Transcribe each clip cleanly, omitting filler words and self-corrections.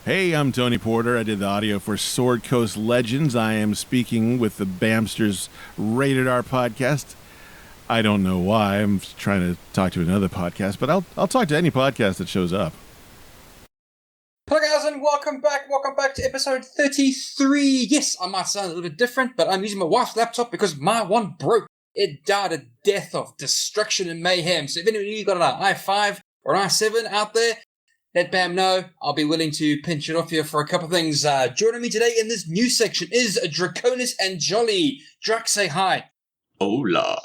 Hey, I'm Tony Porter. I did the audio for Sword Coast Legends. I am speaking with the Bamsters Rated R podcast. I don't know why. I'm trying to talk to another podcast, but I'll talk to any podcast that shows up. Hello guys and welcome back to episode 33. Yes, I might sound a little bit different, but I'm using my wife's laptop because my one broke. It died a death of destruction and mayhem. So if any of you got an i5 or an i7 out there, let Bam know. I'll be willing to pinch it off here for a couple of things. Joining me today in this new section is Draconis and Jolly. Drac, say hi. Hola.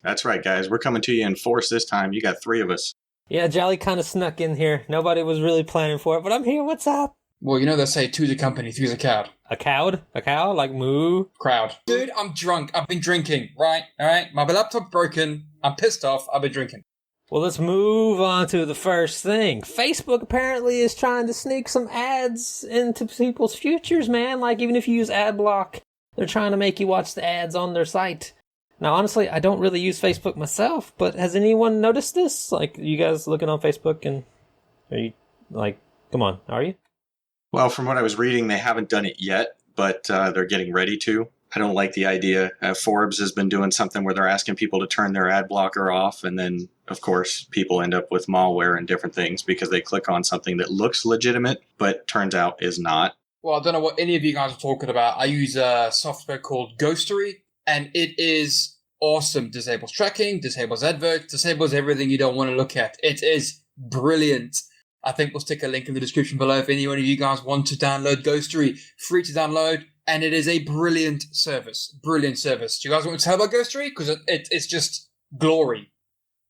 That's right, guys. We're coming to you in force this time. You got three of us. Yeah, Jolly kind of snuck in here. Nobody was really planning for it, but I'm here. What's up? Well, you know they say two's a company, three's a crowd. A cowed? A cow? Like moo? Crowd. Dude, I'm drunk. I've been drinking, right? Alright? My laptop's broken. I'm pissed off. I've been drinking. Well, let's move on to the first thing. Facebook apparently is trying to sneak some ads into people's futures, man. Like, even if you use ad block, they're trying to make you watch the ads on their site. Now, honestly, I don't really use Facebook myself, but has anyone noticed this? Like, you guys looking on Facebook and are you, like, come on, are you? Well, from what I was reading, they haven't done it yet, but they're getting ready to. I don't like the idea. Forbes has been doing something where they're asking people to turn their ad blocker off, and then, of course, people end up with malware and different things because they click on something that looks legitimate, but turns out is not. Well, I don't know what any of you guys are talking about. I use a software called Ghostery, and it is awesome. Disables tracking, disables adverts, disables everything you don't want to look at. It is brilliant. I think we'll stick a link in the description below if any one of you guys want to download Ghostery. Free to download. And it is a brilliant service. Brilliant service. Do you guys want to tell about Ghostery? Because it's just glory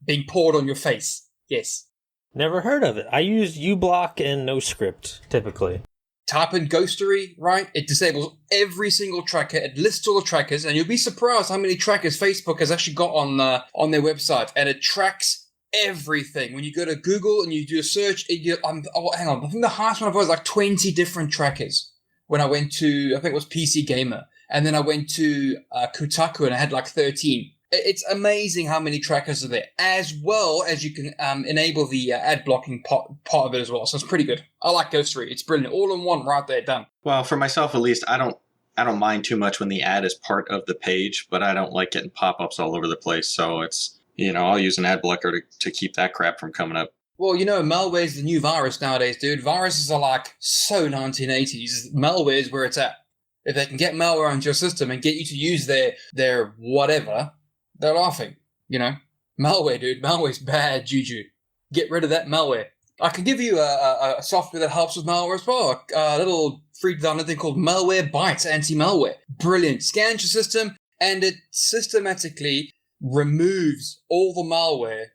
being poured on your face. Yes. Never heard of it. I use uBlock and NoScript, typically. Type in Ghostery, right? It disables every single tracker. It lists all the trackers. And you'll be surprised how many trackers Facebook has actually got on their website. And it tracks everything. When you go to Google and you do a search, hang on. I think the highest one I've got is like 20 different trackers. When I went to, I think it was PC Gamer, and then I went to Kotaku and I had like 13. It's amazing how many trackers are there, as well as you can enable the ad blocking part of it as well. So it's pretty good. I like Ghostery. It's brilliant. All in one right there, done. Well, for myself at least, I don't mind too much when the ad is part of the page, but I don't like getting pop-ups all over the place. So it's, I'll use an ad blocker to keep that crap from coming up. Well, malware is the new virus nowadays, dude. Viruses are like so 1980s. Malware is where it's at. If they can get malware onto your system and get you to use their whatever, they're laughing, Malware, dude. Malware's bad juju. Get rid of that malware. I can give you a software that helps with malware as well. A little free download thing called Malwarebytes Anti-Malware. Brilliant. Scans your system and it systematically removes all the malware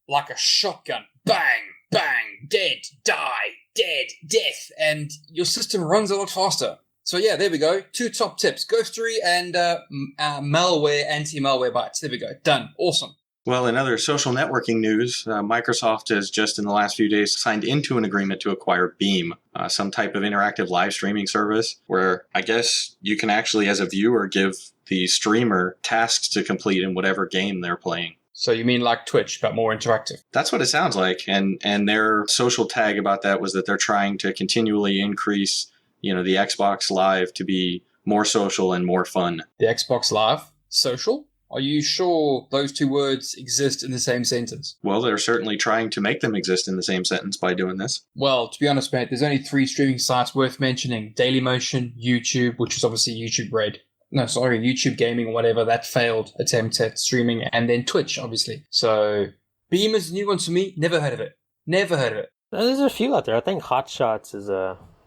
like a shotgun. Bang, bang, dead, die, dead, death, and your system runs a lot faster. So yeah, there we go. Two top tips, Ghostery and malware, anti-malwarebytes. There we go. Done. Awesome. Well, in other social networking news, Microsoft has just in the last few days signed into an agreement to acquire Beam, some type of interactive live streaming service where I guess you can actually, as a viewer, give the streamer tasks to complete in whatever game they're playing. So you mean like Twitch, but more interactive? That's what it sounds like. And their social tag about that was that they're trying to continually increase, the Xbox Live to be more social and more fun. The Xbox Live? Social? Are you sure those two words exist in the same sentence? Well, they're certainly trying to make them exist in the same sentence by doing this. Well, to be honest, mate, there's only 3 streaming sites worth mentioning. Dailymotion, YouTube, which is obviously YouTube Red. No, sorry, YouTube Gaming or whatever, that failed attempt at streaming, and then Twitch, obviously. So, Beam is a new one to me. Never heard of it. Never heard of it. There's a few out there. I think Hotshots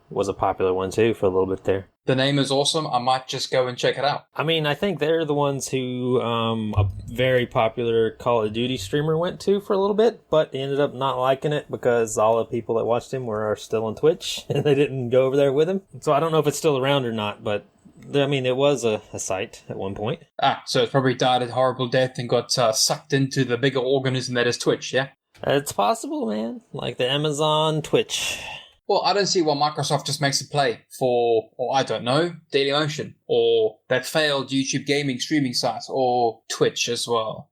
was a popular one too for a little bit there. The name is awesome. I might just go and check it out. I mean, I think they're the ones who a very popular Call of Duty streamer went to for a little bit, but he ended up not liking it because all the people that watched him are still on Twitch, and they didn't go over there with him. So I don't know if it's still around or not, but I mean, it was a site at one point. So it probably died a horrible death and got sucked into the bigger organism that is Twitch, yeah? It's possible, man. Like the Amazon Twitch. Well, I don't see why Microsoft just makes a play for, or I don't know, Dailymotion, or that failed YouTube gaming streaming site, or Twitch as well.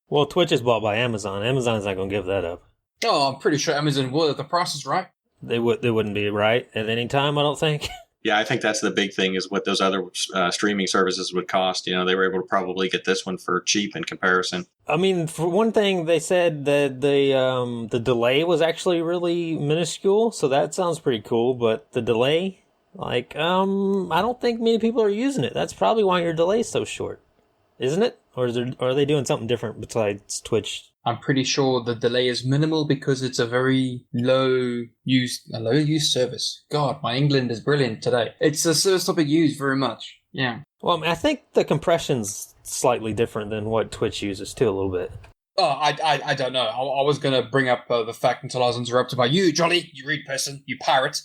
Well, Twitch is bought by Amazon. Amazon's not going to give that up. Oh, I'm pretty sure Amazon will if the price is right. They wouldn't be right at any time, I don't think. Yeah, I think that's the big thing is what those other streaming services would cost. You know, they were able to probably get this one for cheap in comparison. I mean, for one thing, they said that the delay was actually really minuscule, so that sounds pretty cool. But the delay, I don't think many people are using it. That's probably why your delay's so short, isn't it? Or are they doing something different besides Twitch? I'm pretty sure the delay is minimal because it's a very low use service. God, my England is brilliant today. It's a service topic used very much. Yeah. Well, I mean, I think the compression's slightly different than what Twitch uses too, a little bit. Oh, I don't know. I was going to bring up the fact until I was interrupted by you, Jolly, you rude person, you pirate.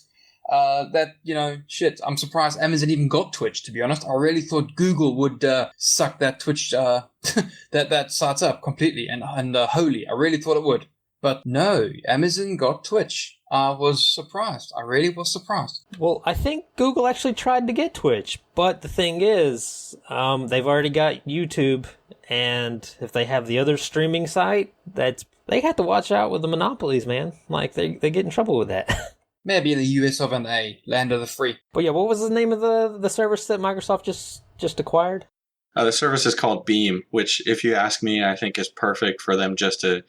I'm surprised Amazon even got Twitch, to be honest. I really thought Google would suck that Twitch, that site up completely and wholly. I really thought it would. But no, Amazon got Twitch. I was surprised. I really was surprised. Well, I think Google actually tried to get Twitch, but the thing is, they've already got YouTube, and if they have the other streaming site, they have to watch out with the monopolies, man. Like, they get in trouble with that. Maybe the US of A, land of the free. But yeah, what was the name of the service that Microsoft just acquired? The service is called Beam, which, if you ask me, I think is perfect for them just to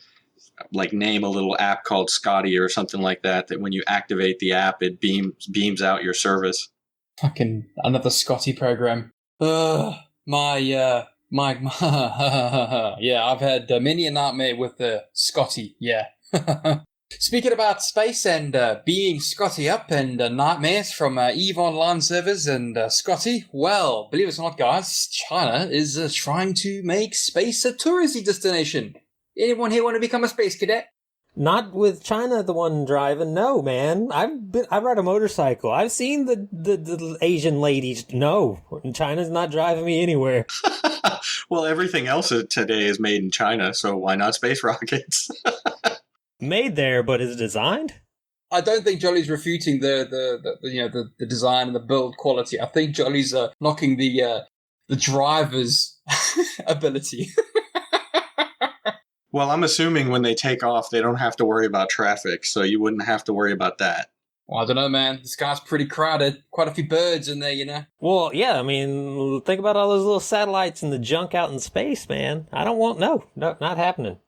name a little app called Scotty or something like that. That when you activate the app, it beams out your service. Fucking another Scotty program. Yeah, I've had many a nightmare with the Scotty. Yeah. Speaking about space and being Scotty up and nightmares from EVE Online servers and Scotty, well, believe it or not, guys, China is trying to make space a touristy destination. Anyone here want to become a space cadet? Not with China, the one driving. No, man. I ride a motorcycle. I've seen the Asian ladies. No, China's not driving me anywhere. Well, everything else today is made in China, so why not space rockets? Made there, but is it designed? I don't think Jolly's refuting the design and the build quality. I think Jolly's knocking the driver's ability. Well, I'm assuming when they take off, they don't have to worry about traffic, so you wouldn't have to worry about that. Well, I don't know, man. The sky's pretty crowded. Quite a few birds in there, you know. Well, yeah, I mean, think about all those little satellites and the junk out in space, man. No, not happening.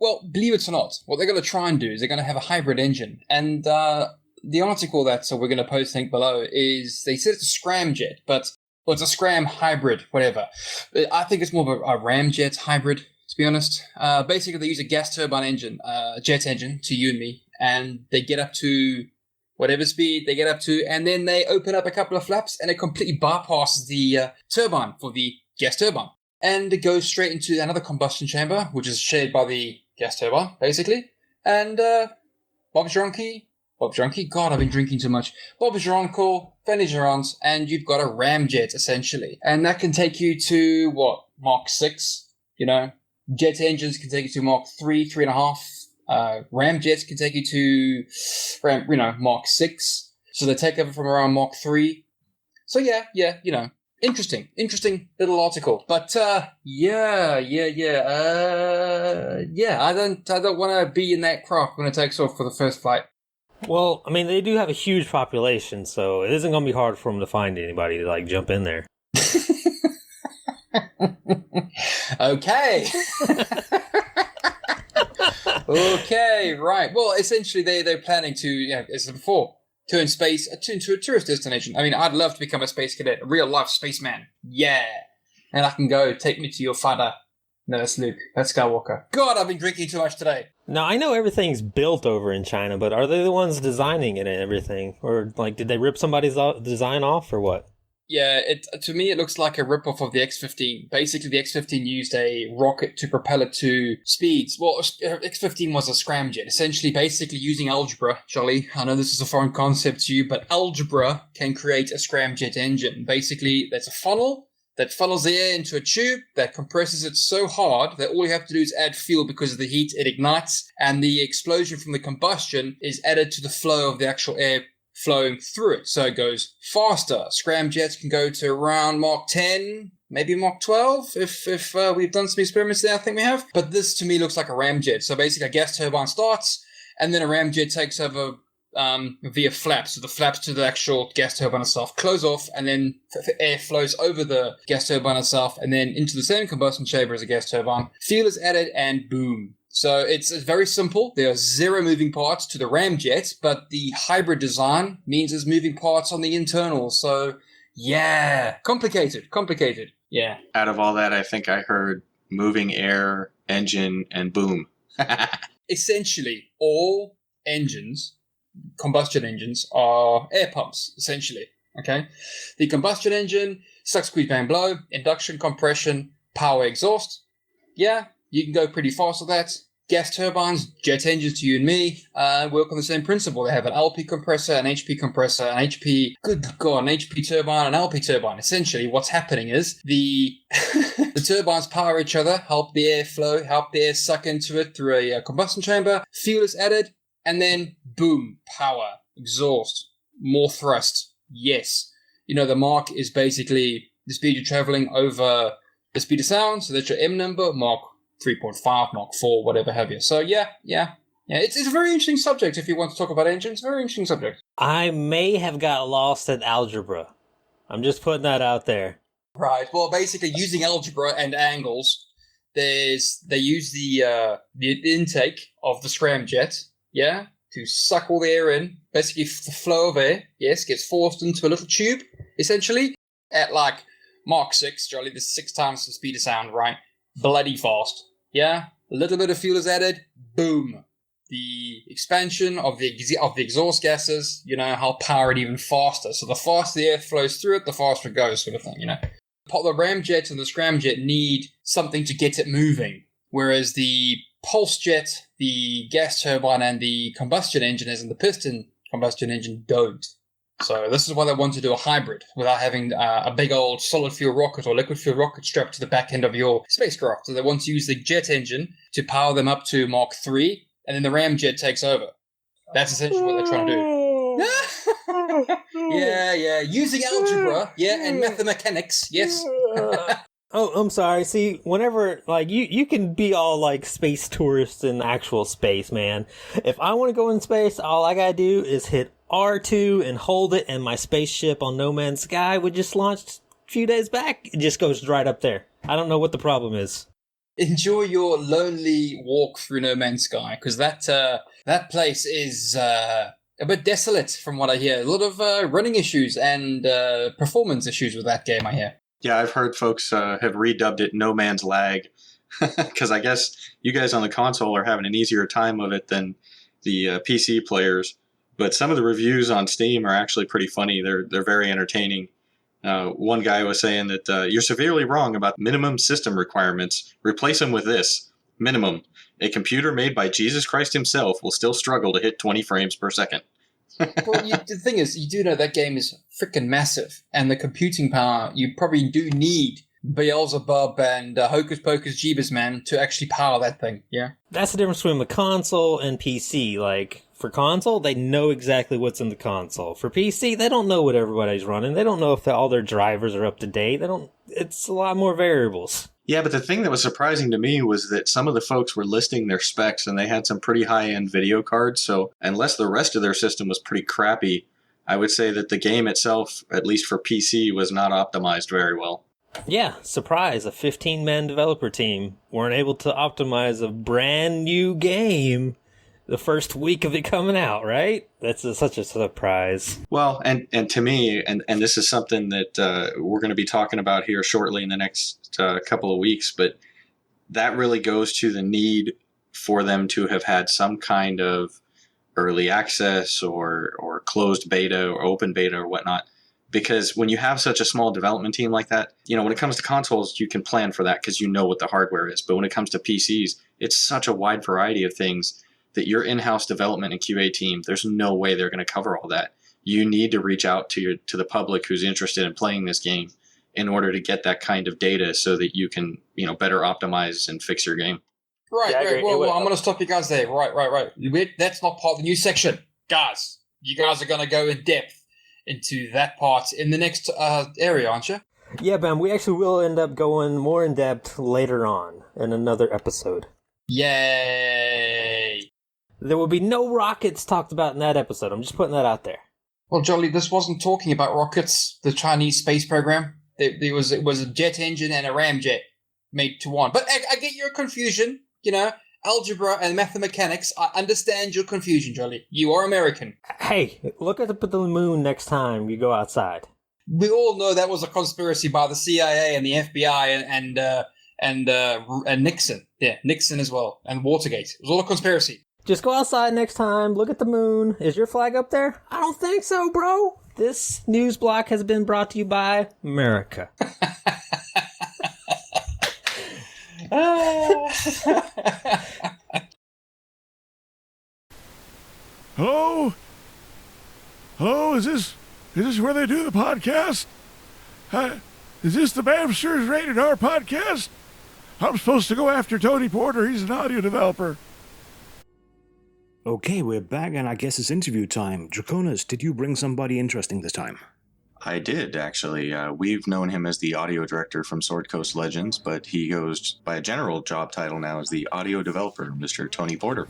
Well, believe it or not, what they're going to try and do is they're going to have a hybrid engine. And the article that we're going to post link below is, they said it's a scramjet, but it's a scram hybrid, whatever. I think it's more of a ramjet hybrid, to be honest. Basically, they use a gas turbine engine, jet engine, to you and me, and they get up to whatever speed they get up to, and then they open up a couple of flaps, and it completely bypasses the turbine for the gas turbine. And it goes straight into another combustion chamber, which is shared by the gas turbine, basically. And Bob's your uncle. God, I've been drinking too much. Bob's your uncle, Fanny's your aunt, and you've got a ramjet, essentially. And that can take you to, Mach 6, you know? Jet engines can take you to Mach 3, 3.5. Ramjets can take you to, Mach 6. So they take over from around Mach 3. So yeah, you know. Interesting little article. But I don't want to be in that craft when it takes off for the first flight. Well, I mean, they do have a huge population, so it isn't going to be hard for them to find anybody to jump in there. Okay. Okay, right. Well, essentially, they're planning to, as before, turn space into a tourist destination. I mean, I'd love to become a space cadet, a real-life spaceman. Yeah. And I can go, take me to your father. No, that's Luke. That's Skywalker. God, I've been drinking too much today. Now, I know everything's built over in China, but are they the ones designing it and everything? Or, did they rip somebody's design off, or what? Yeah, to me, it looks like a ripoff of the X-15. Basically, the X-15 used a rocket to propel it to speeds. Well, X-15 was a scramjet, essentially basically using algebra, Jolly. I know this is a foreign concept to you, but algebra can create a scramjet engine. Basically, there's a funnel that funnels the air into a tube that compresses it so hard that all you have to do is add fuel because of the heat, it ignites, and the explosion from the combustion is added to the flow of the actual air flowing through it. So it goes faster. Scramjets can go to around Mach 10, maybe Mach 12, if we've done some experiments there, I think we have. But this to me looks like a ramjet. So basically a gas turbine starts, and then a ramjet takes over via flaps. So the flaps to the actual gas turbine itself close off, and then air flows over the gas turbine itself and then into the same combustion chamber as a gas turbine. Fuel is added, and boom. So it's very simple. There are 0 moving parts to the ramjet, but the hybrid design means there's moving parts on the internal. So, yeah, complicated. Yeah. Out of all that, I think I heard moving air, engine, and boom. Essentially, all engines, combustion engines, are air pumps, essentially. Okay? The combustion engine, suck, squeeze, bang, blow, induction, compression, power, exhaust. Yeah, you can go pretty fast with that. Gas turbines, jet engines to you and me, work on the same principle. They have an LP compressor, an HP compressor, an HP turbine, an LP turbine. Essentially, what's happening is the turbines power each other, help the air flow, help the air suck into it through a combustion chamber, fuel is added, and then boom, power, exhaust, more thrust. Yes. The Mach is basically the speed you're traveling over the speed of sound, so that's your M number, Mach 3.5, Mach 4, whatever have you. So yeah. It's a very interesting subject if you want to talk about engines. Very interesting subject. I may have got lost at algebra. I'm just putting that out there. Right. Well, basically, using algebra and angles, they use the intake of the scramjet, to suck all the air in. Basically, the flow of air, gets forced into a little tube, essentially, at like Mach 6, Jolly, this 6 times the speed of sound, right? Bloody fast. Yeah? A little bit of fuel is added, boom. The expansion of the exhaust gases, help power it even faster. So the faster the air flows through it, the faster it goes, sort of thing, The ramjet and the scramjet need something to get it moving, whereas the pulse jet, the gas turbine, and the combustion engine, as in the piston combustion engine, don't. So this is why they want to do a hybrid without having a big old solid fuel rocket or liquid fuel rocket strapped to the back end of your spacecraft. So they want to use the jet engine to power them up to Mach 3, and then the ramjet takes over. That's essentially what they're trying to do. Yeah. Using algebra, and mathematics, yes. Oh, I'm sorry. See, whenever, you can be all, space tourists in actual space, man. If I want to go in space, all I gotta do is hit R2 and hold it, and my spaceship on No Man's Sky would just launch a few days back. It just goes right up there. I don't know what the problem is. Enjoy your lonely walk through No Man's Sky, because that place is a bit desolate from what I hear. A lot of running issues and performance issues with that game, I hear. Yeah, I've heard folks have redubbed it No Man's Lag, because I guess you guys on the console are having an easier time of it than the PC players. But some of the reviews on Steam are actually pretty funny. They're very entertaining. One guy was saying that you're severely wrong about minimum system requirements. Replace them with this. Minimum. A computer made by Jesus Christ himself will still struggle to hit 20 frames per second. Well, the thing is, you do know that game is freaking massive. And the computing power, you probably do need Beelzebub and Hocus Pocus Jeebus Man to actually power that thing, yeah? That's the difference between the console and PC. For console, they know exactly what's in the console. For PC, they don't know what everybody's running. They don't know if all their drivers are up to date. It's a lot more variables. Yeah, but the thing that was surprising to me was that some of the folks were listing their specs, and they had some pretty high-end video cards. So unless the rest of their system was pretty crappy, I would say that the game itself, at least for PC, was not optimized very well. Yeah, surprise, a 15-man developer team weren't able to optimize a brand new game the first week of it coming out, right? That's such a surprise. Well, and to me, and this is something that we're going to be talking about here shortly in the next couple of weeks, but that really goes to the need for them to have had some kind of early access or closed beta or open beta or whatnot. Because when you have such a small development team like that, when it comes to consoles, you can plan for that because you know what the hardware is. But when it comes to PCs, it's such a wide variety of things that your in-house development and QA team, there's no way they're going to cover all that. You need to reach out to the public who's interested in playing this game in order to get that kind of data so that you can, better optimize and fix your game. Right, Yeah, right. Well, I'm going to stop you guys there. Right. That's not part of the new section. Guys, you guys are going to go in depth into that part in the next area, aren't you? Yeah, Ben, we actually will end up going more in depth later on in another episode. Yay! There will be no rockets talked about in that episode. I'm just putting that out there. Well, Jolly, this wasn't talking about rockets, the Chinese space program. It was a jet engine and a ramjet made to one. But I get your confusion, you know. Algebra and mathematics, I understand your confusion, Jolly. You are American. Hey, look at the moon next time you go outside. We all know that was a conspiracy by the CIA and the FBI and Nixon. Yeah, Nixon as well. And Watergate. It was all a conspiracy. Just go outside next time, look at the moon. Is your flag up there? I don't think so, bro. This news block has been brought to you by America. Hello? Hello, is this where they do the podcast? Is this the Bamsters Rated R podcast? I'm supposed to go after Tony Porter. He's an audio developer. Okay, we're back, and I guess it's interview time. Draconis, did you bring somebody interesting this time? I did, actually. We've known him as the audio director from Sword Coast Legends, but he goes by a general job title now as the audio developer, Mr. Tony Porter.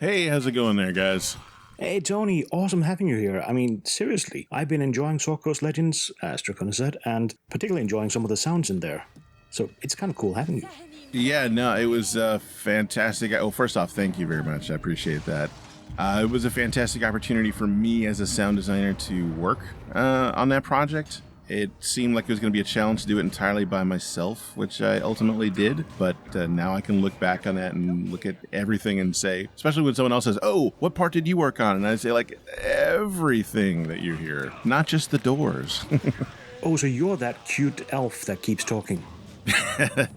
Hey, how's it going there, guys? Hey, Tony, awesome having you here. I mean, seriously, I've been enjoying Sword Coast Legends, as Draconis said, and particularly enjoying some of the sounds in there. So it's kind of cool having you. Yeah, no, it was fantastic. Oh, first off, thank you very much. I appreciate that. It was a fantastic opportunity for me as a sound designer to work on that project. It seemed like it was going to be a challenge to do it entirely by myself, which I ultimately did. But now I can look back on that and look at everything and say, especially when someone else says, oh, what part did you work on? And I say, like, everything that you hear, not just the doors. Oh, so you're that cute elf that keeps talking.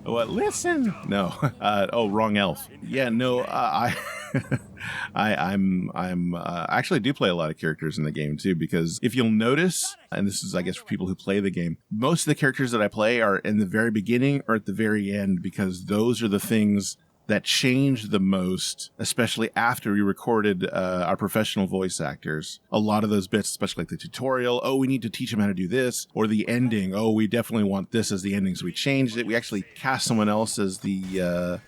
What? Listen. No. Wrong elf. Yeah. No. I actually do play a lot of characters in the game too, because if you'll notice, and this is, I guess, for people who play the game, most of the characters that I play are in the very beginning or at the very end, because those are the things that changed the most, especially after we recorded our professional voice actors. A lot of those bits, especially like the tutorial, oh, we need to teach them how to do this, or the ending, oh, we definitely want this as the ending, so we changed it. We actually cast someone else as the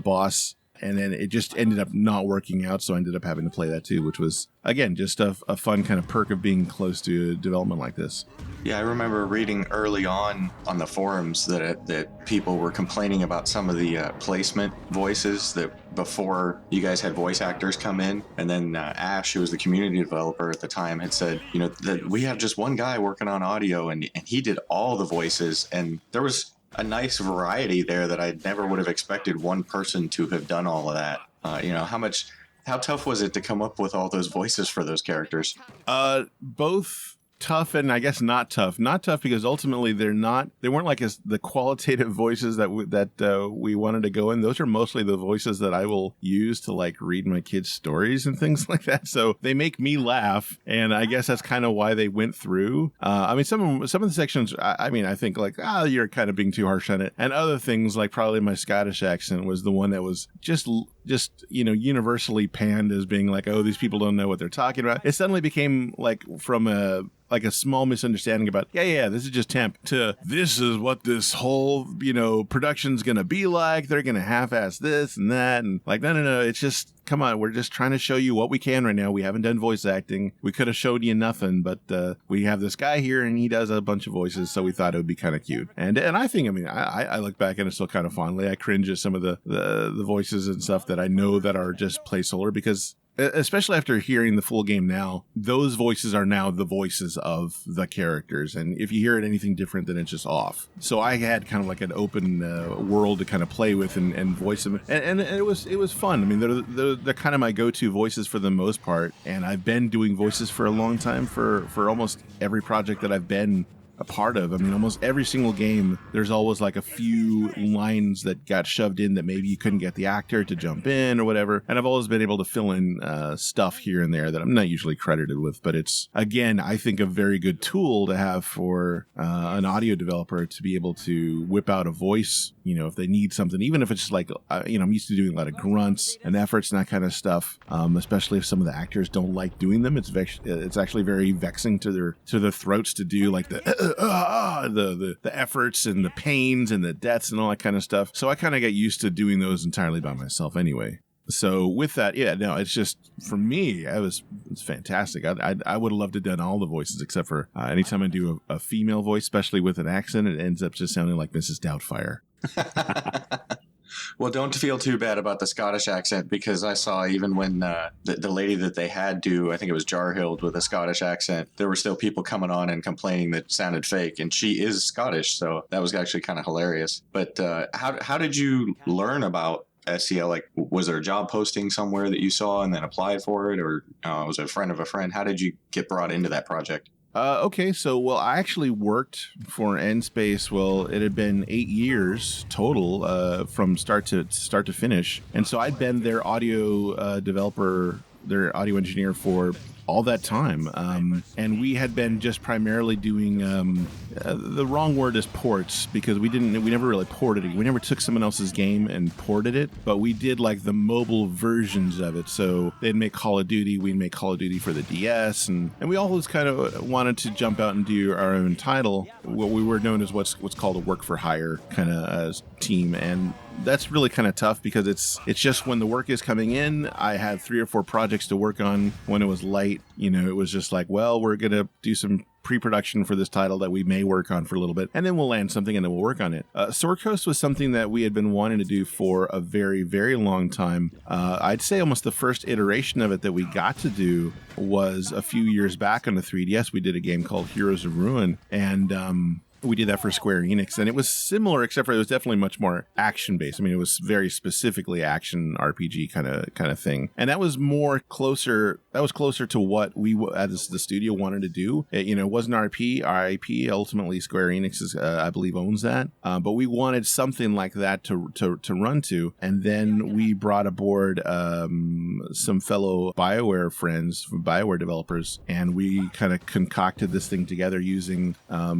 boss, and then it just ended up not working out, so I ended up having to play that too, which was, again, just a fun kind of perk of being close to development like this. Yeah, I remember reading early on the forums that people were complaining about some of the placement voices that before you guys had voice actors come in, and then Ash, who was the community developer at the time, had said, you know, that we have just one guy working on audio, and he did all the voices, and there was a nice variety there that I never would have expected one person to have done all of that. How tough was it to come up with all those voices for those characters? Both tough and I guess not tough. Not tough because ultimately they weren't like the qualitative voices that we wanted to go in. Those are mostly the voices that I will use to like read my kids' stories and things like that. So they make me laugh, and I guess that's kind of why they went through. I mean, some of the sections, I think like, you're kind of being too harsh on it, and other things like probably my Scottish accent was the one that was just universally panned as being like, oh, these people don't know what they're talking about. It suddenly became like from a small misunderstanding about, this is just temp, to this is what this whole, production's going to be like. They're going to half-ass this and that. And like, no. It's just, come on. We're just trying to show you what we can right now. We haven't done voice acting. We could have showed you nothing, but we have this guy here and he does a bunch of voices. So we thought it would be kind of cute. And I think, I look back at it still kind of fondly. I cringe at some of the voices and stuff that I know that are just placeholder, because especially after hearing the full game now, those voices are now the voices of the characters. And if you hear it anything different, then it's just off. So I had kind of like an open world to kind of play with and voice them. And it was fun. I mean, they're kind of my go-to voices for the most part. And I've been doing voices for a long time for almost every project that I've been a part of. I mean, almost every single game, there's always like a few lines that got shoved in that maybe you couldn't get the actor to jump in or whatever. And I've always been able to fill in stuff here and there that I'm not usually credited with. But it's, again, I think a very good tool to have for an audio developer to be able to whip out a voice, if they need something, even if it's just like, I'm used to doing a lot of grunts and efforts and that kind of stuff, especially if some of the actors don't like doing them. It's actually very vexing to their throats to do like the efforts and the pains and the deaths and all that kind of stuff. So I kind of got used to doing those entirely by myself anyway. So with that, yeah, no, it's just for me, it's fantastic. I would have loved to have done all the voices except for anytime I do a female voice, especially with an accent, it ends up just sounding like Mrs. Doubtfire. Well, don't feel too bad about the Scottish accent, because I saw even when the lady that they had do, I think it was Jarhild with a Scottish accent, there were still people coming on and complaining that it sounded fake, and she is Scottish, so that was actually kind of hilarious. But how did you learn about SCL? Like, was there a job posting somewhere that you saw and then applied for it, or was it a friend of a friend? How did you get brought into that project? Okay, so, well, I actually worked for N-Space. Well, it had been 8 years total from start to finish. And so I'd been their audio developer, their audio engineer for all that time. And we had been just primarily doing, the wrong word is ports, because we never really ported it. We never took someone else's game and ported it, but we did like the mobile versions of it. So they'd make Call of Duty, we'd make Call of Duty for the DS, and we always kind of wanted to jump out and do our own title. What we were known as what's called a work for hire kind of team. And that's really kind of tough, because it's just when the work is coming in, I had 3 or 4 projects to work on. When it was light, it was just like, well, we're going to do some pre-production for this title that we may work on for a little bit, and then we'll land something and then we'll work on it. Sword Coast was something that we had been wanting to do for a very, very long time. I'd say almost the first iteration of it that we got to do was a few years back on the 3DS. We did a game called Heroes of Ruin, and we did that for Square Enix, and it was similar, except for it was definitely much more action-based. I mean, it was very specifically action RPG kind of thing, and that was closer to what we as the studio wanted to do. It wasn't RP. Our IP ultimately Square Enix I believe owns that, but we wanted something like that to run to, and then we brought aboard some fellow BioWare friends, BioWare developers, and we kind of concocted this thing together using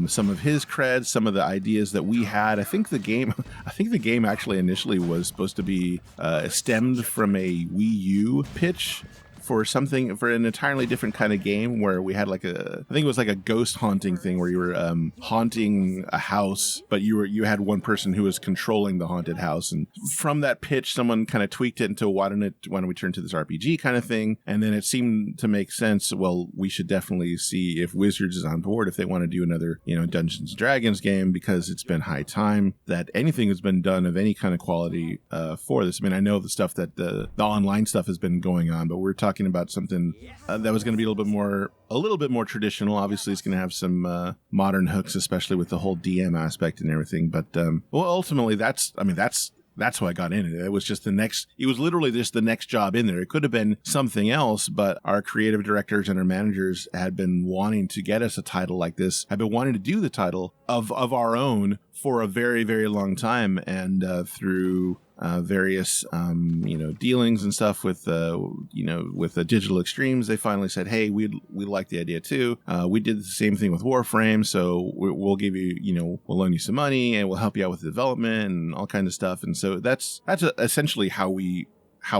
some of his cred, some of the ideas that we had. I think the game actually initially was supposed to be stemmed from a Wii U pitch for an entirely different kind of game, where we had I think it was like a ghost haunting thing, where you were haunting a house, but you had one person who was controlling the haunted house. And from that pitch, someone kind of tweaked it into why don't we turn to this RPG kind of thing? And then it seemed to make sense. Well, we should definitely see if Wizards is on board, if they want to do another Dungeons and Dragons game, because it's been high time that anything has been done of any kind of quality for this. I mean, I know the stuff that the online stuff has been going on, but we're talking about something that was going to be a little bit more traditional. Obviously, it's going to have some modern hooks, especially with the whole DM aspect and everything. But ultimately, that's how I got in it. It was literally just the next job in there. It could have been something else, but our creative directors and our managers had been wanting to get us a title like this. Had been wanting to do the title of our own for a very, very long time, and through various dealings and stuff with the Digital Extremes, they finally said, hey, we like the idea too. We did the same thing with Warframe, so we'll give you, we'll loan you some money and we'll help you out with the development and all kinds of stuff. And so that's essentially how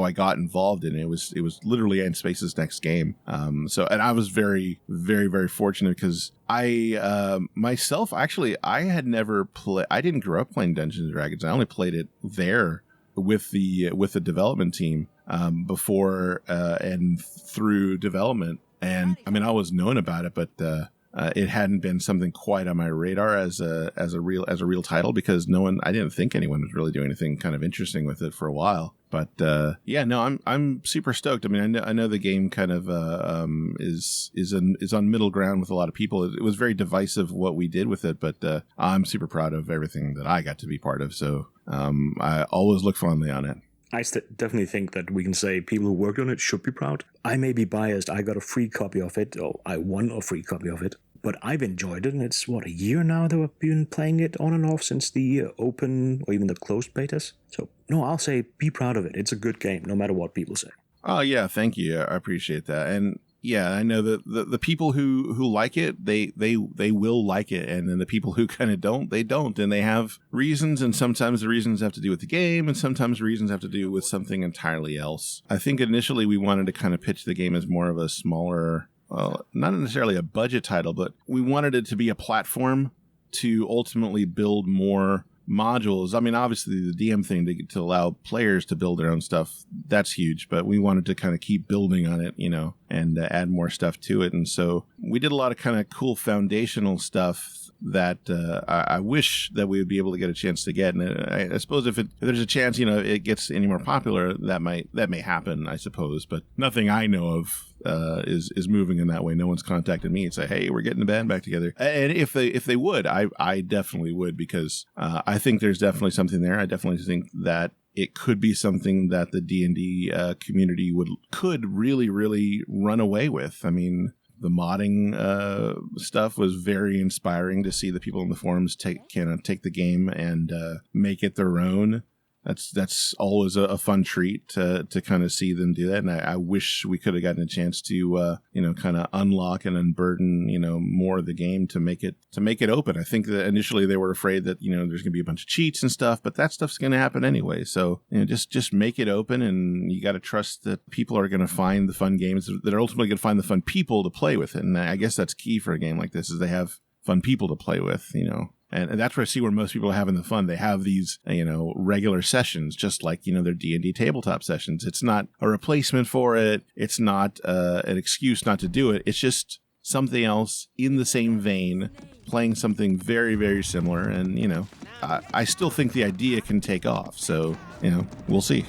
I got involved in it. It was literally N-Space's next game. And I was very, very, very fortunate, because I myself, actually, I had never I didn't grow up playing Dungeons and Dragons. I only played it there with the development team before and through development. And I mean, I was known about it, but it hadn't been something quite on my radar as a real title, because I didn't think anyone was really doing anything kind of interesting with it for a while. But I'm super stoked. I mean, I know the game kind of is on middle ground with a lot of people. It was very divisive what we did with it, but I'm super proud of everything that I got to be part of. So I always look fondly on it. I definitely think that we can say people who worked on it should be proud. I may be biased. I got a free copy of it, or I won a free copy of it. But I've enjoyed it, and it's, a year now that I've been playing it on and off since the open or even the closed betas. So, no, I'll say be proud of it. It's a good game, no matter what people say. Oh, yeah, thank you. I appreciate that. And yeah, I know that the people who like it, they will like it. And then the people who kind of don't, they don't. And they have reasons, and sometimes the reasons have to do with the game, and sometimes the reasons have to do with something entirely else. I think initially we wanted to kind of pitch the game as more of a smaller, not necessarily a budget title, but we wanted it to be a platform to ultimately build more modules. I mean, obviously the DM thing to allow players to build their own stuff, that's huge, but we wanted to kind of keep building on it, and add more stuff to it. And so we did a lot of kind of cool foundational stuff that I wish that we would be able to get a chance to get. And I suppose if there's a chance, it gets any more popular, that may happen, I suppose. But nothing I know of is moving in that way. No one's contacted me and say, hey, we're getting the band back together. And if they would, I definitely would, because I think there's definitely something there. I definitely think that it could be something that the D&D community could really, really run away with. I mean, the modding stuff was very inspiring to see the people in the forums take the game and make it their own. That's always a fun treat to kind of see them do that. And I wish we could have gotten a chance to kind of unlock and unburden more of the game to make it open. I think that initially they were afraid that there's going to be a bunch of cheats and stuff, but that stuff's going to happen anyway. So just make it open, and you got to trust that people are going to find the fun games that are ultimately going to find the fun people to play with it. And I guess that's key for a game like this, is they have fun people to play with. And that's where I see where most people are having the fun. They have these, regular sessions, just like, their D&D tabletop sessions. It's not a replacement for it. It's not an excuse not to do it. It's just something else in the same vein, playing something very, very similar. And, I still think the idea can take off. So, we'll see.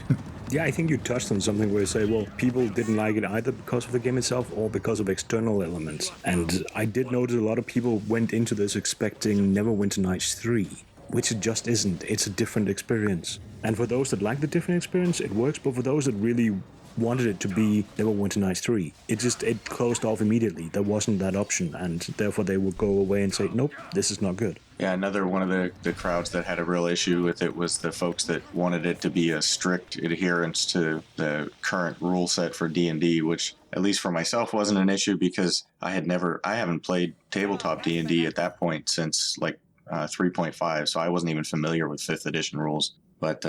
Yeah, I think you touched on something where you say, well, people didn't like it either because of the game itself or because of external elements. And I did notice a lot of people went into this expecting Neverwinter Nights 3, which it just isn't. It's a different experience. And for those that like the different experience, it works. But for those that really wanted it to be Neverwinter Nights 3, it closed off immediately. There wasn't that option, and therefore they would go away and say, nope, this is not good. Yeah, another one of the crowds that had a real issue with it was the folks that wanted it to be a strict adherence to the current rule set for D&D, which, at least for myself, wasn't an issue because I haven't played tabletop D&D at that point since 3.5, so I wasn't even familiar with 5th edition rules. But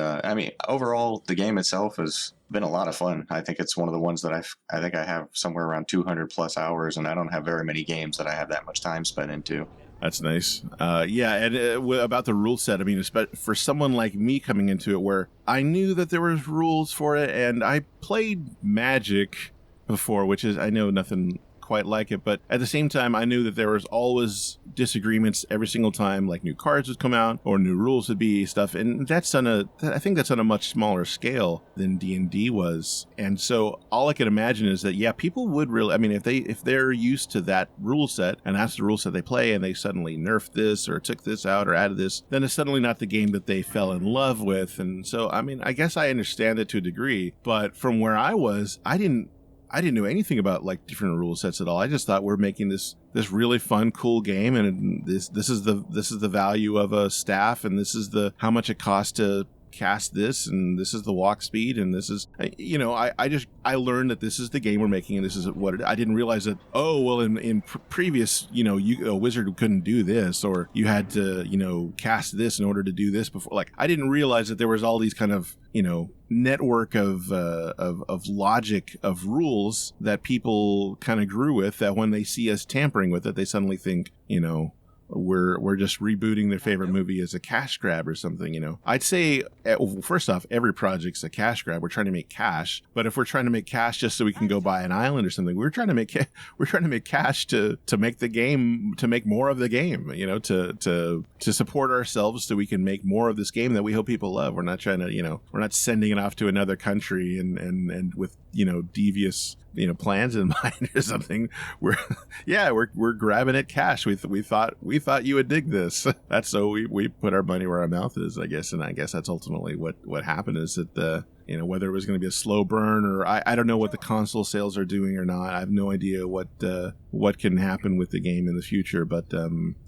overall, the game itself has been a lot of fun. I think it's one of the ones that I think I have somewhere around 200 plus hours, and I don't have very many games that I have that much time spent into. That's nice. And about the rule set, I mean, for someone like me coming into it, where I knew that there was rules for it, and I played Magic before, which is, I know nothing quite like it, but at the same time I knew that there was always disagreements every single time, like new cards would come out or new rules would be stuff, and I think that's on a much smaller scale than D&D was. And so all I could imagine is that people would really, I mean, if they're used to that rule set and that's the rule set they play, and they suddenly nerfed this or took this out or added this, then it's suddenly not the game that they fell in love with. And so, I mean, I guess I understand it to a degree, but from where I was, I didn't know anything about different rule sets at all. I just thought we're making this really fun, cool game, and this is the value of a staff, and this is how much it costs to cast this, and this is the walk speed, and this is I learned that this is the game we're making, and this is what I didn't realize that in previous a wizard couldn't do this, or you had to cast this in order to do this before. I didn't realize that there was all these kind of network of logic of rules that people kind of grew with, that when they see us tampering with it, they suddenly think we're just rebooting their favorite movie as a cash grab or something. I'd say, first off, every project's a cash grab. We're trying to make cash, but if we're trying to make cash just so we can go buy an island or something, we're trying to make cash to make the game, to make more of the game, to support ourselves so we can make more of this game that we hope people love. We're not trying to, we're not sending it off to another country and with devious plans in mind or something. We're grabbing at cash. We thought you would dig this. That's so we put our money where our mouth is, I guess. And I guess that's ultimately what happened, is that whether it was going to be a slow burn, or I don't know what the console sales are doing or not. I have no idea what can happen with the game in the future. But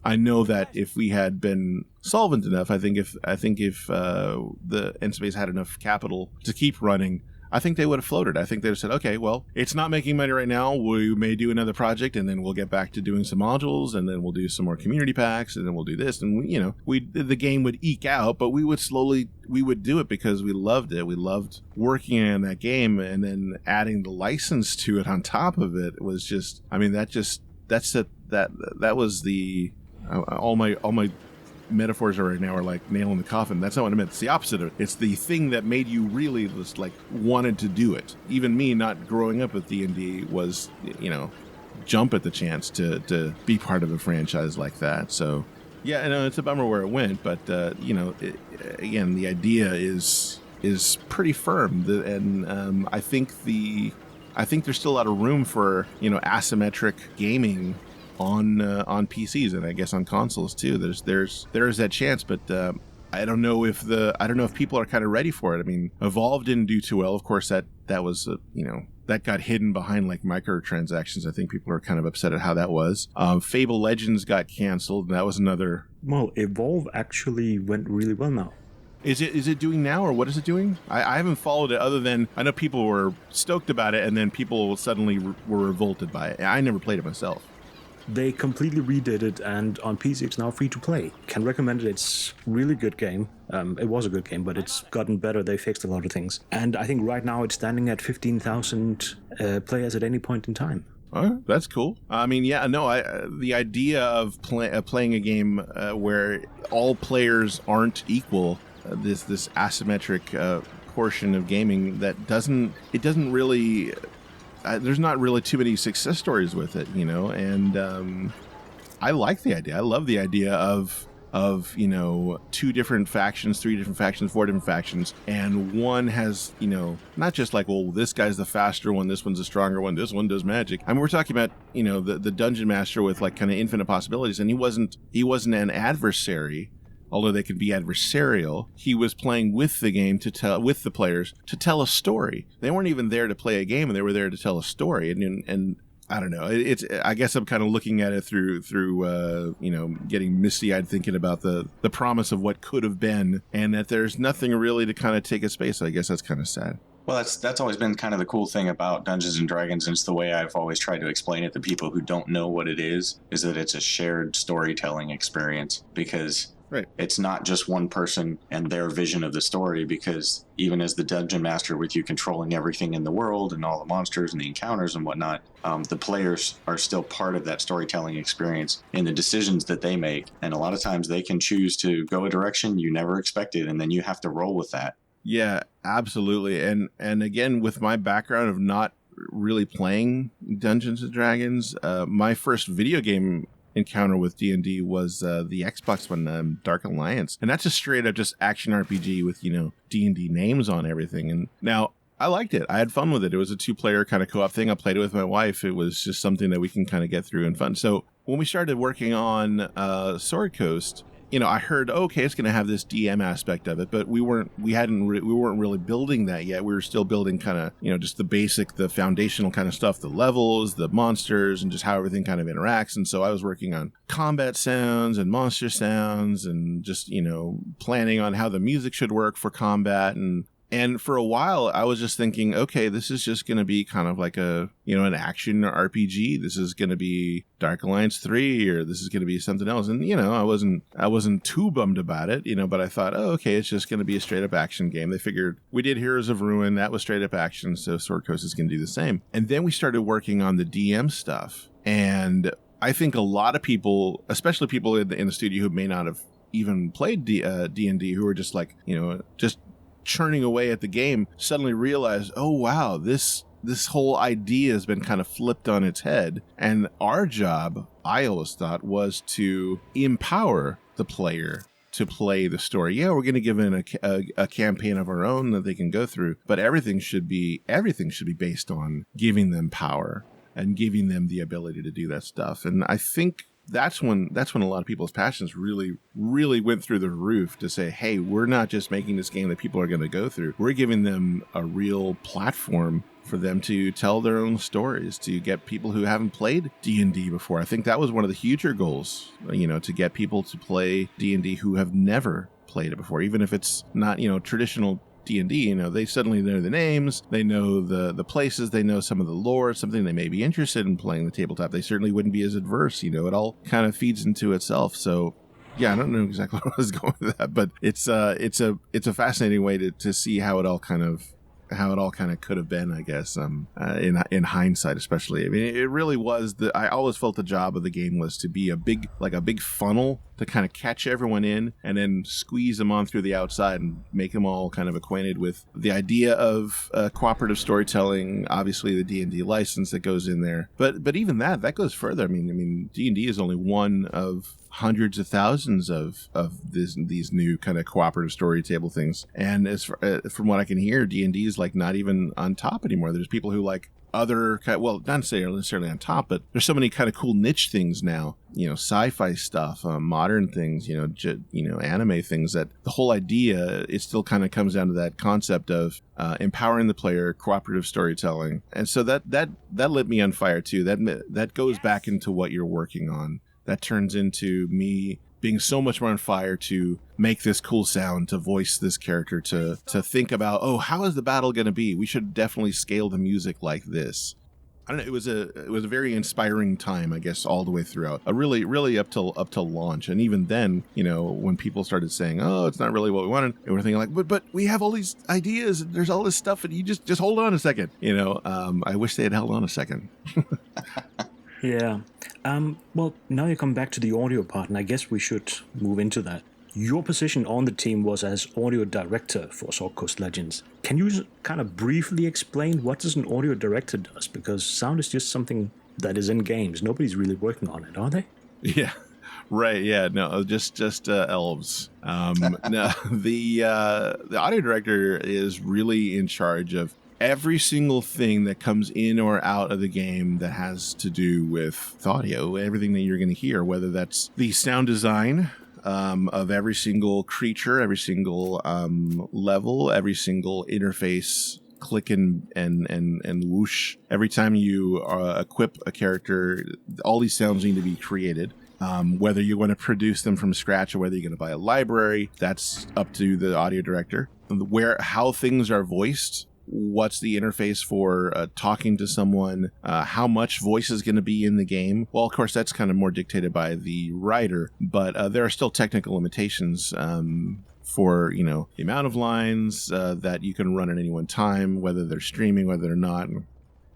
I know that if we had been solvent enough, I think if the N-Space had enough capital to keep running, I think they would have floated. I think they would have said, okay, well, it's not making money right now. We may do another project, and then we'll get back to doing some modules, and then we'll do some more community packs, and then we'll do this. And the game would eke out, but we would do it because we loved it. We loved working on that game, and then adding the license to it on top of it was just, I mean, that was the all my metaphors right now are like nail in the coffin. That's not what I meant. It's the opposite of it. It's the thing that made you really just like wanted to do it. Even me, not growing up with D&D, was, jump at the chance to be part of a franchise like that. So, yeah, I know it's a bummer where it went, but again, the idea is pretty firm, and I think there's still a lot of room for asymmetric gaming on PCs, and I guess on consoles too. There's that chance, but I don't know if people are kind of ready for it. I mean, Evolve didn't do too well. Of course, that was that got hidden behind like microtransactions. I think people are kind of upset at how that was. Fable Legends got canceled, and that was another. Well, Evolve actually went really well now. Is it doing now, or what is it doing? I haven't followed it, other than I know people were stoked about it, and then people suddenly were revolted by it. I never played it myself. They completely redid it, and on PC it's now free to play. Can recommend it. It's a really good game. It was a good game, but it's gotten better. They fixed a lot of things. And I think right now it's standing at 15,000 players at any point in time. Oh, that's cool. I mean, yeah, no, the idea of playing a game where all players aren't equal, this asymmetric portion of gaming that doesn't really... there's not really too many success stories with it, and I like the idea. I love the idea of 2 different factions, 3 different factions, 4 different factions, and one has, not just like, well, this guy's the faster one, this one's the stronger one, this one does magic. I mean, we're talking about, the dungeon master with like kind of infinite possibilities, and he wasn't an adversary. Although they could be adversarial, he was playing with the game with the players to tell a story. They weren't even there to play a game, and they were there to tell a story. And I don't know. I guess I'm kind of looking at it through getting misty-eyed, thinking about the promise of what could have been, and that there's nothing really to kind of take its space. I guess that's kind of sad. Well, that's always been kind of the cool thing about Dungeons and Dragons, and it's the way I've always tried to explain it to people who don't know what it is that it's a shared storytelling experience, because right. It's not just one person and their vision of the story, because even as the dungeon master with you controlling everything in the world and all the monsters and the encounters and whatnot, the players are still part of that storytelling experience in the decisions that they make. And a lot of times they can choose to go a direction you never expected, and then you have to roll with that. Yeah, absolutely. And again, with my background of not really playing Dungeons and Dragons, my first video game encounter with D&D was the Xbox one, Dark Alliance, and that's a straight up just action RPG with D&D names on everything. And now I liked it. I had fun with it. It was a 2-player kind of co-op thing. I played it with my wife. It was just something that we can kind of get through and fun. So when we started working on Sword Coast, I heard, okay, it's going to have this DM aspect of it, but we weren't really building that yet. We were still building kind of, just the foundational kind of stuff, the levels, the monsters, and just how everything kind of interacts. And so I was working on combat sounds and monster sounds, and just, planning on how the music should work for combat. And for a while, I was just thinking, okay, this is just going to be kind of like an action RPG. This is going to be Dark Alliance 3, or this is going to be something else. And, I wasn't too bummed about it, but I thought, oh, okay, it's just going to be a straight up action game. They figured we did Heroes of Ruin. That was straight up action. So Sword Coast is going to do the same. And then we started working on the DM stuff. And I think a lot of people, especially people in the studio who may not have even played D&D, who are just like, just churning away at the game, suddenly realized, oh wow, this whole idea has been kind of flipped on its head. And our job, I always thought, was to empower the player to play the story. Yeah, we're going to give them a campaign of our own that they can go through, but everything should be based on giving them power and giving them the ability to do that stuff. And I think that's when a lot of people's passions really, really went through the roof to say, hey, we're not just making this game that people are going to go through. We're giving them a real platform for them to tell their own stories, to get people who haven't played D&D before. I think that was one of the huger goals, to get people to play D&D who have never played it before, even if it's not, traditional D&D, they suddenly know the names, they know the places, they know some of the lore, something they may be interested in playing the tabletop. They certainly wouldn't be as adverse, it all kind of feeds into itself. So yeah, I don't know exactly where I was going with that, but it's a fascinating way to see how it all kind of all kind of could have been, I guess, in hindsight, especially. I mean, it really was I always felt the job of the game was to be a big funnel to kind of catch everyone in and then squeeze them on through the outside and make them all kind of acquainted with the idea of cooperative storytelling, obviously the D&D license that goes in there. But even that goes further. I mean, D&D is only one of hundreds of thousands of these new kind of cooperative story table things. And from what I can hear, D&D is like not even on top anymore. There's people who like other, well, not necessarily on top, but there's so many kind of cool niche things now, sci-fi stuff, modern things, anime things, that the whole idea, it still kind of comes down to that concept of empowering the player, cooperative storytelling. And so that lit me on fire too. That goes back into what you're working on. That turns into me being so much more on fire to make this cool sound, to voice this character, to think about, how is the battle going to be? We should definitely scale the music like this. I don't know. It was a very inspiring time, I guess, all the way throughout. Really up till launch, and even then, when people started saying, "Oh, it's not really what we wanted," and we're thinking like, "But we have all these ideas. And there's all this stuff, and you just hold on a second." I wish they had held on a second. Yeah. Well, now you come back to the audio part, and I guess we should move into that. Your position on the team was as audio director for Sword Coast Legends. Can you kind of briefly explain what does an audio director does? Because sound is just something that is in games. Nobody's really working on it, are they? Yeah. Right. Yeah. No. Just elves. No. The audio director is really in charge of every single thing that comes in or out of the game that has to do with audio, everything that you're going to hear, whether that's the sound design of every single creature, every single level, every single interface, click and whoosh. Every time you equip a character, all these sounds need to be created. Whether you're going to produce them from scratch or whether you're going to buy a library, that's up to the audio director. How things are voiced, what's the interface for talking to someone, how much voice is going to be in the game. Well, of course, that's kind of more dictated by the writer, but there are still technical limitations for, the amount of lines that you can run at any one time, whether they're streaming, whether they're not.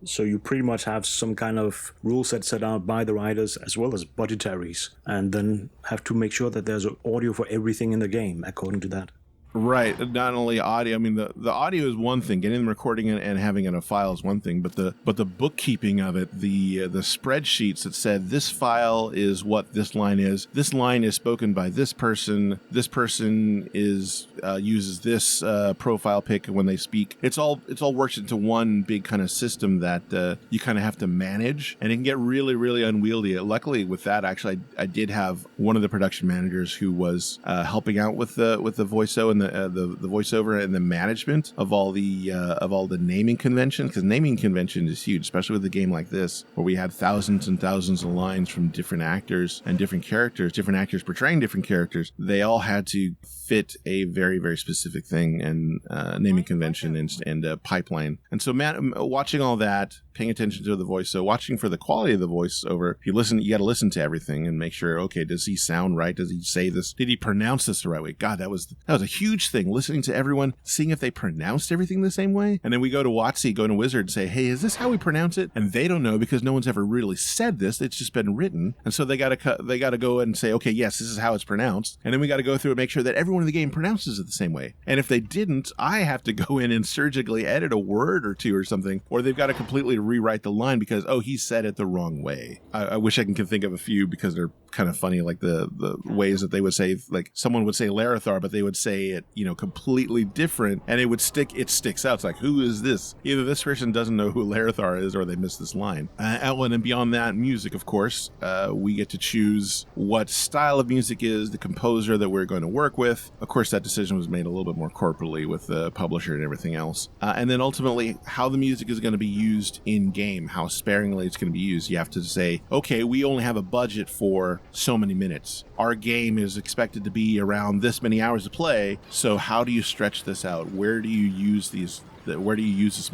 So you pretty much have some kind of rule set out by the writers as well as budgetaries, and then have to make sure that there's audio for everything in the game according to that. Right. Not only audio. I mean, the audio is one thing. Getting the recording and having it in a file is one thing. But the bookkeeping of it, the spreadsheets that said this file is what this line is. This line is spoken by this person. This person is uses this profile pic when they speak. It's all works into one big kind of system that you kind of have to manage, and it can get really, really unwieldy. Luckily, with that, actually, I did have one of the production managers who was helping out with the voiceover and the voiceover and the management of all the naming convention, because naming convention is huge, especially with a game like this where we had thousands and thousands of lines from different actors and different actors portraying different characters. They all had to fit a very, very specific thing, and naming convention and pipeline. And so, Matt, watching all that, paying attention to the voice, so watching for the quality of the voiceover. If you listen, you got to listen to everything and make sure, okay, does he sound right? Does he say this? Did he pronounce this the right way? God, that was a huge thing. Listening to everyone, seeing if they pronounced everything the same way. And then we go to WotC, go to Wizard, and say, hey, is this how we pronounce it? And they don't know because no one's ever really said this. It's just been written. And so they got to go and say, okay, yes, this is how it's pronounced. And then we got to go through and make sure that everyone in the game pronounces it the same way. And if they didn't, I have to go in and surgically edit a word or two or something, or they've got to completely rewrite the line because, he said it the wrong way. I wish I can think of a few because they're kind of funny, like the ways that they would say, like someone would say Larethar, but they would say it, completely different, and it sticks out. It's like, who is this? Either this person doesn't know who Larethar is, or they missed this line. And beyond that, music, of course, we get to choose what style of music is, the composer that we're going to work with. Of course, that decision was made a little bit more corporately with the publisher and everything else. And then ultimately, how the music is going to be used in game, how sparingly it's going to be used. You have to say, okay, we only have a budget for so many minutes. Our game is expected to be around this many hours to play. So how do you stretch this out? Where do you use this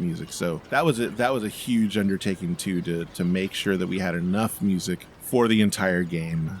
music? So that was a huge undertaking too, to make sure that we had enough music for the entire game,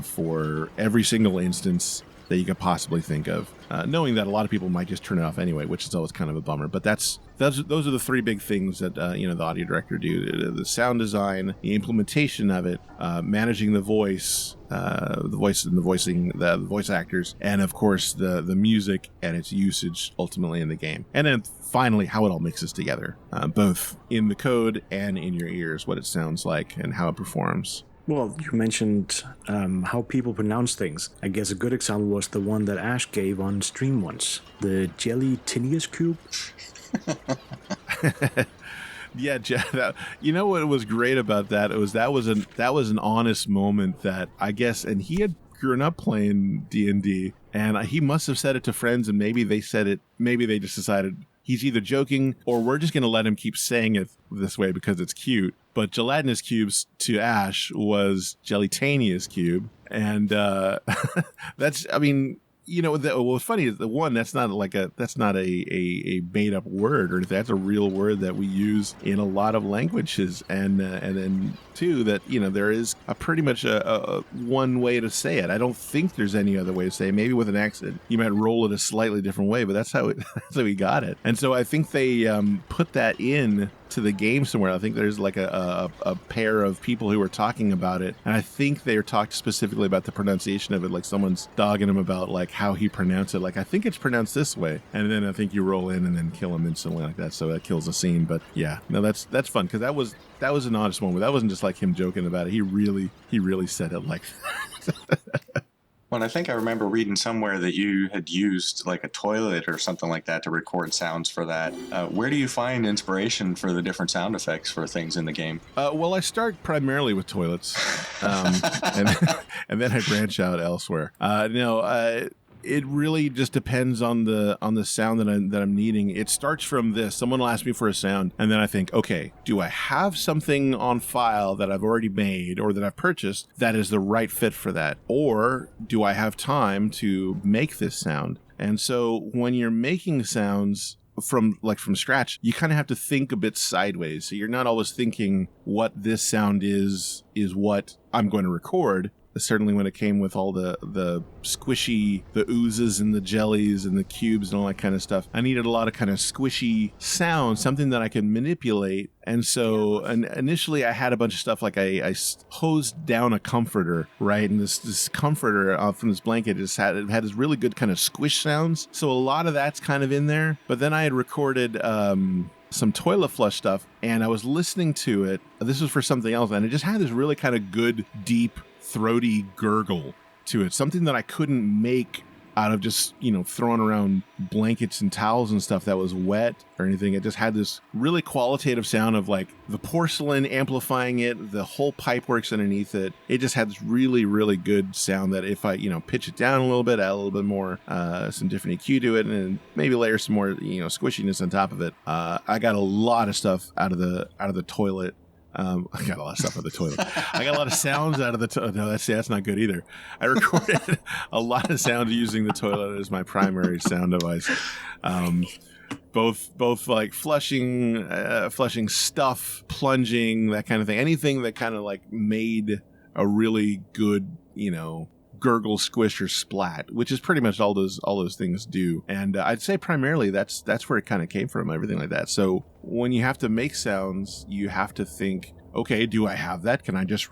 for every single instance. that you could possibly think of, knowing that a lot of people might just turn it off anyway, which is always kind of a bummer. But those are the three big things that the audio director do: the sound design, the implementation of it, managing the voice and the voice actors, and of course the music and its usage ultimately in the game. And then finally, how it all mixes together, both in the code and in your ears, what it sounds like and how it performs. Well, you mentioned how people pronounce things. I guess a good example was the one that Ash gave on stream once. The Gelatinius cube. Yeah, you know what was great about that? That was an honest moment that I guess, and he had grown up playing D&D, and he must have said it to friends, and maybe they said it. Maybe they just decided he's either joking or we're just going to let him keep saying it this way because it's cute. But gelatinous cubes to Ash was Gelatanius cube. And that's, I mean, what's funny is that's not a made up word, or that's a real word that we use in a lot of languages. And then two, that, there is a pretty much a one way to say it. I don't think there's any other way to say it. Maybe with an accent, you might roll it a slightly different way, but that's how we got it. And so I think they put that in to the game somewhere. I think there's like a pair of people who were talking about it, and I think they talked specifically about the pronunciation of it, like someone's dogging him about like how he pronounced it, like I think it's pronounced this way, and then I think you roll in and then kill him instantly like that, so that kills the scene. But yeah, no, that's fun, because that was an honest moment. That wasn't just like him joking about it. He really said it like that. Well, I think I remember reading somewhere that you had used like a toilet or something like that to record sounds for that. Where do you find inspiration for the different sound effects for things in the game? Well, I start primarily with toilets, and then I branch out elsewhere. It really just depends on the sound that I'm needing. It starts from this. Someone will ask me for a sound, and then I think, okay, do I have something on file that I've already made or that I've purchased that is the right fit for that? Or do I have time to make this sound? And so when you're making sounds from scratch, you kind of have to think a bit sideways. So you're not always thinking what this sound is what I'm going to record. Certainly when it came with all the squishy, the oozes and the jellies and the cubes and all that kind of stuff, I needed a lot of kind of squishy sound, something that I could manipulate. And so initially I had a bunch of stuff, like I hosed down a comforter, right? And this comforter from this blanket had this really good kind of squish sounds. So a lot of that's kind of in there. But then I had recorded some toilet flush stuff, and I was listening to it. This was for something else, and it just had this really kind of good, deep, throaty gurgle to it, something that I couldn't make out of just throwing around blankets and towels and stuff that was wet or anything. It just had this really qualitative sound of like the porcelain amplifying it, the whole pipe works underneath it. It just had this really, really good sound that if I pitch it down a little bit, add a little bit more some different EQ to it, and maybe layer some more squishiness on top of it, I got a lot of stuff out of the toilet. I got a lot of stuff out of the toilet. I got a lot of sounds out of the toilet. No, that's not good either. I recorded a lot of sounds using the toilet as my primary sound device. Both like flushing stuff, plunging, that kind of thing. Anything that kind of like made a really good, gurgle, squish, or splat, which is pretty much all those things do. And I'd say primarily that's where it kind of came from, everything like that. So when you have to make sounds, you have to think, okay, do I have that? Can I just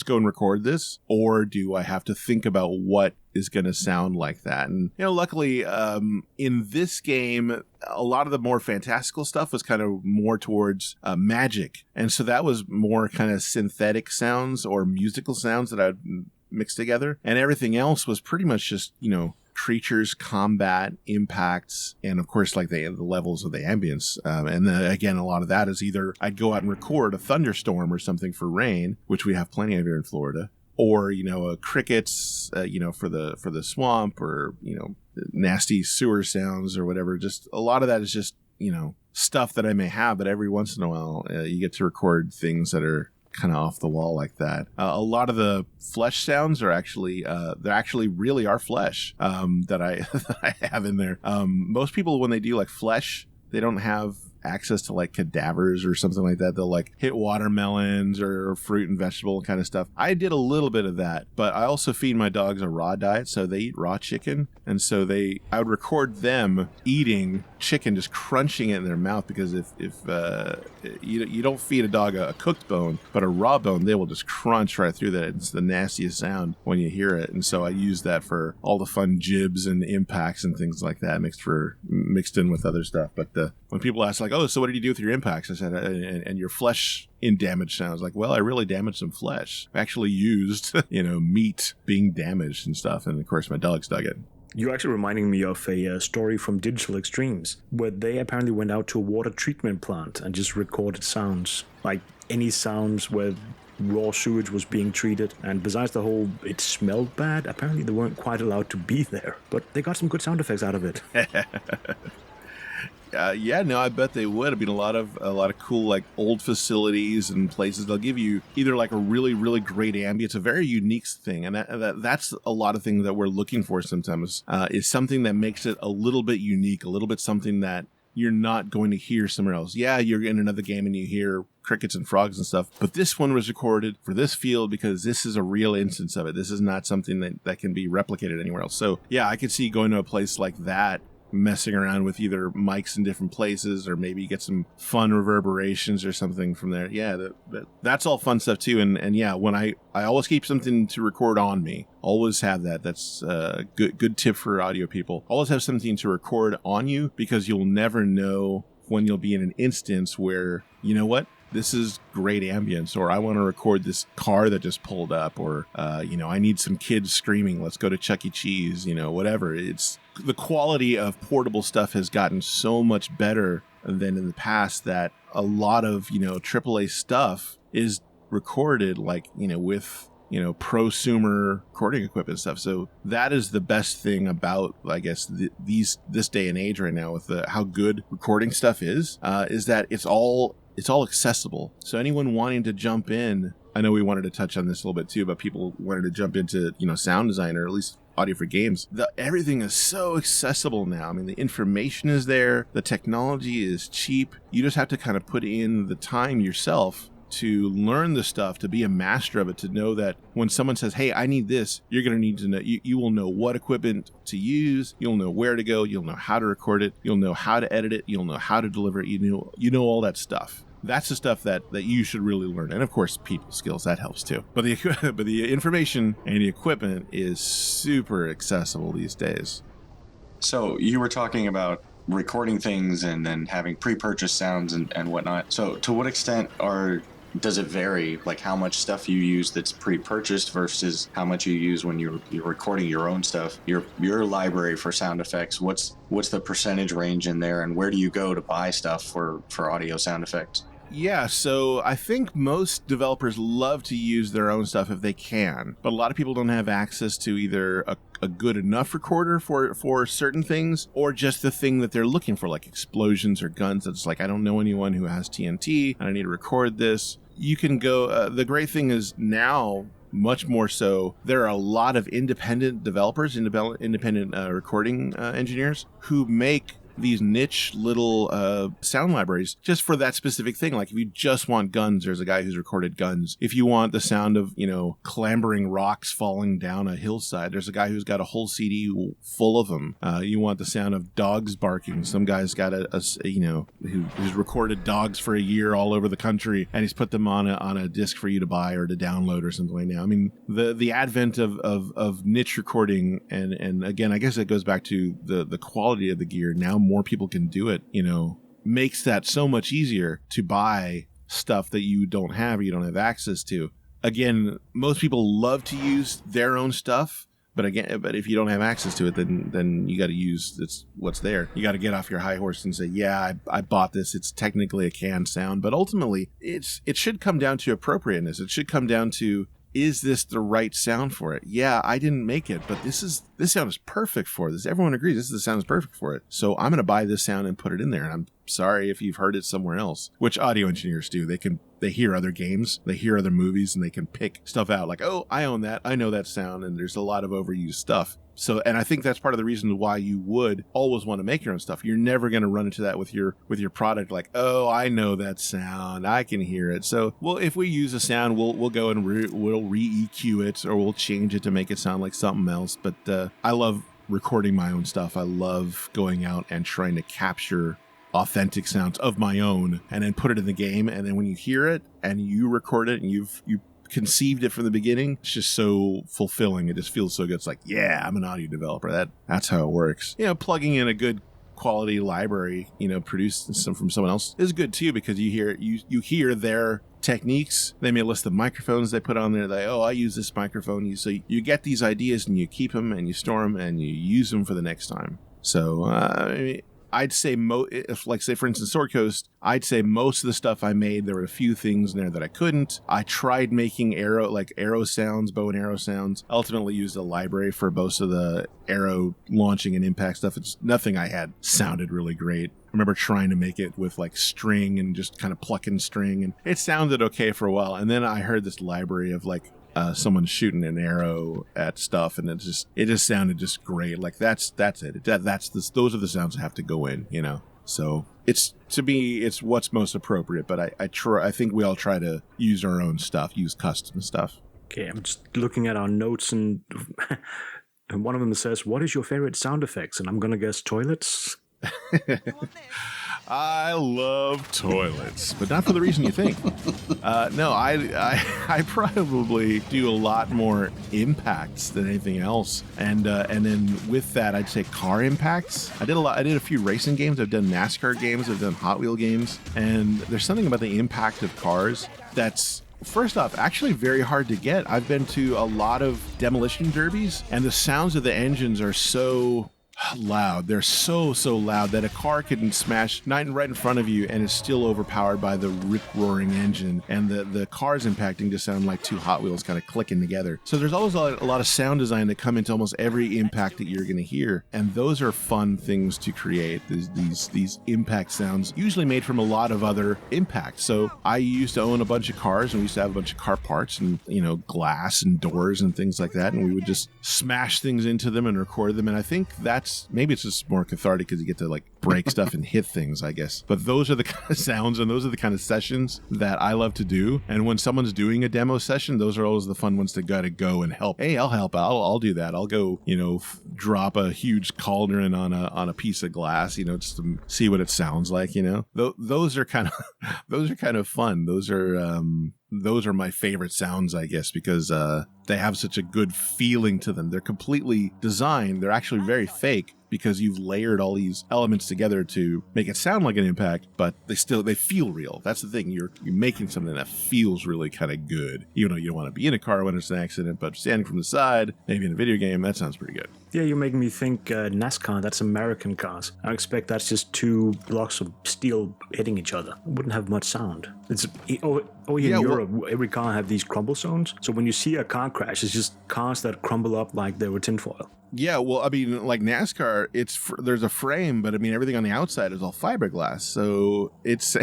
go and record this? Or do I have to think about what is going to sound like that? And, luckily, in this game, a lot of the more fantastical stuff was kind of more towards magic. And so that was more kind of synthetic sounds or musical sounds that I'd mixed together. And everything else was pretty much just, creatures, combat, impacts, and of course, like the levels of the ambience. And again, a lot of that is either I'd go out and record a thunderstorm or something for rain, which we have plenty of here in Florida, or crickets, for the swamp, or nasty sewer sounds or whatever. Just a lot of that is just stuff that I may have, but every once in a while you get to record things that are kind of off the wall like that. A lot of the flesh sounds are actually they actually really are flesh that I that I have in there. Most people, when they do like flesh, they don't have access to like cadavers or something like that. They'll like hit watermelons or fruit and vegetable kind of stuff. I did a little bit of that, but I also feed my dogs a raw diet, so they eat raw chicken, and so I would record them eating chicken, just crunching it in their mouth, because if you don't feed a dog a cooked bone, but a raw bone, they will just crunch right through that. It's the nastiest sound when you hear it, and so I use that for all the fun jibs and impacts and things like that, mixed in with other stuff. But when people ask like, oh, so what did you do with your impacts? I said, and your flesh in damage sounds, like, well, I really damaged some flesh. I actually used meat being damaged and stuff, and of course my dogs dug it. You're actually reminding me of a story from Digital Extremes, where they apparently went out to a water treatment plant and just recorded sounds, like any sounds where raw sewage was being treated. And besides the whole it smelled bad, apparently they weren't quite allowed to be there. But they got some good sound effects out of it. I bet they would. I mean, a lot of cool like old facilities and places. They'll give you either like a really, really great ambience, a very unique thing, and that's a lot of things that we're looking for sometimes. Is something that makes it a little bit unique, a little bit something that you're not going to hear somewhere else. Yeah, you're in another game and you hear crickets and frogs and stuff, but this one was recorded for this field because this is a real instance of it. This is not something that can be replicated anywhere else. So yeah, I could see going to a place like that, messing around with either mics in different places, or maybe get some fun reverberations or something from there. Yeah, that's all fun stuff too. And yeah, when I always keep something to record on me. Always have that. That's a good tip for audio people. Always have something to record on you, because you'll never know when you'll be in an instance where, you know what, this is great ambience, or I want to record this car that just pulled up, or, I need some kids screaming. Let's go to Chuck E. Cheese, whatever. It's the quality of portable stuff has gotten so much better than in the past that a lot of, AAA stuff is recorded like, with, prosumer recording equipment stuff. So that is the best thing about, I guess, this day and age right now with how good recording stuff is that it's all accessible. So anyone wanting to jump in, I know we wanted to touch on this a little bit too, but people wanted to jump into, sound design, or at least audio for games. Everything is so accessible now. I mean, the information is there. The technology is cheap. You just have to kind of put in the time yourself to learn the stuff, to be a master of it, to know that when someone says, hey, I need this, you're going to need to know, you will know what equipment to use, you'll know where to go, you'll know how to record it, you'll know how to edit it, you'll know how to deliver it, you know all that stuff. That's the stuff that you should really learn. And of course, people skills, that helps too. But the information and the equipment is super accessible these days. So you were talking about recording things and then having pre-purchased sounds and whatnot. So to what extent does it vary, like how much stuff you use that's pre-purchased versus how much you use when you're recording your own stuff, your library for sound effects? What's the percentage range in there, and where do you go to buy stuff for audio sound effects? Yeah, so I think most developers love to use their own stuff if they can, but a lot of people don't have access to either a good enough recorder for certain things, or just the thing that they're looking for, like explosions or guns. It's like, I don't know anyone who has TNT, and I need to record this. You can go, the great thing is now, much more so, there are a lot of independent developers, independent recording engineers who make these niche little sound libraries just for that specific thing. Like if you just want guns, there's a guy who's recorded guns. If you want the sound of, clambering rocks falling down a hillside, there's a guy who's got a whole CD full of them. You want the sound of dogs barking. Some guy's got who's recorded dogs for a year all over the country, and he's put them on a disc for you to buy or to download or something like that. I mean, the advent of niche recording, and again, I guess it goes back to the quality of the gear. Now more people can do it, makes that so much easier to buy stuff that you don't have or you don't have access to. Again, most people love to use their own stuff, but if you don't have access to it, then you got to use what's there. You got to get off your high horse and say, yeah, I bought this. It's technically a canned sound, but ultimately it should come down to appropriateness. It should come down to, is this the right sound for it? Yeah, I didn't make it, but this sound is perfect for this. Everyone agrees this sound is perfect for it. So I'm going to buy this sound and put it in there. And I'm sorry if you've heard it somewhere else, which audio engineers do. They can they hear other games, they hear other movies, and they can pick stuff out like, oh, I own that, I know that sound, and there's a lot of overused stuff. So, and I think that's part of the reason why you would always want to make your own stuff. You're never going to run into that with your product. Like, oh, I know that sound, I can hear it. So, well, if we use a sound, we'll go and we'll re-EQ it, or we'll change it to make it sound like something else. But I love recording my own stuff. I love going out and trying to capture authentic sounds of my own, and then put it in the game. And then when you hear it and you record it, and you conceived it from the beginning, it's just so fulfilling. It just feels so good. It's like, yeah, I'm an audio developer. That's how it works. Plugging in a good quality library, produced from someone else is good too, because you hear their techniques. They may list the microphones they put on there. I use this microphone. So you get these ideas and you keep them and you store them and you use them for the next time. So I'd say, say for instance, Sword Coast, I'd say most of the stuff I made, there were a few things in there that I couldn't. I tried making arrow sounds, bow and arrow sounds. Ultimately used a library for most of the arrow launching and impact stuff. It's nothing I had sounded really great. I remember trying to make it with like string and just kind of plucking string, and it sounded okay for a while. And then I heard this library of like someone shooting an arrow at stuff, and it just sounded just great. Like that's it. Those are the sounds that have to go in, So it's, to me, it's what's most appropriate. But I think we all try to use our own stuff, use custom stuff. Okay, I'm just looking at our notes, and one of them says, "What is your favorite sound effects?" And I'm gonna guess toilets. I love toilets, but not for the reason you think. No, I probably do a lot more impacts than anything else, and then with that, I'd say car impacts. I did a few racing games. I've done NASCAR games. I've done Hot Wheel games, and there's something about the impact of cars that's, first off, actually very hard to get. I've been to a lot of demolition derbies, and the sounds of the engines are so loud. They're so loud that a car can smash right in front of you and is still overpowered by the rip-roaring engine, and the cars impacting just sound like two Hot Wheels kind of clicking together. So there's always a lot of sound design that come into almost every impact that you're going to hear, and those are fun things to create, these impact sounds, usually made from a lot of other impacts. So I used to own a bunch of cars, and we used to have a bunch of car parts and glass and doors and things like that, and we would just smash things into them and record them. And I think maybe it's just more cathartic because you get to like break stuff and hit things, I guess. But those are the kind of sounds and those are the kind of sessions that I love to do. And when someone's doing a demo session, those are always the fun ones to gotta go and help. Hey, I'll help. I'll do that. I'll go, drop a huge cauldron on a piece of glass, just to see what it sounds like. Those are kind of fun. Those are my favorite sounds, I guess, because they have such a good feeling to them. They're completely designed. They're actually very fake because you've layered all these elements together to make it sound like an impact, but they feel real. That's the thing. You're making something that feels really kind of good. You don't want to be in a car when it's an accident, but standing from the side, maybe in a video game, that sounds pretty good. Yeah, you're making me think NASCAR, that's American cars. I expect that's just two blocks of steel hitting each other. It wouldn't have much sound. It's here in Europe, every car have these crumble zones. So when you see a car crash, it's just cars that crumble up like they were tinfoil. Yeah, well, I mean, like NASCAR, there's a frame, but I mean, everything on the outside is all fiberglass, so it's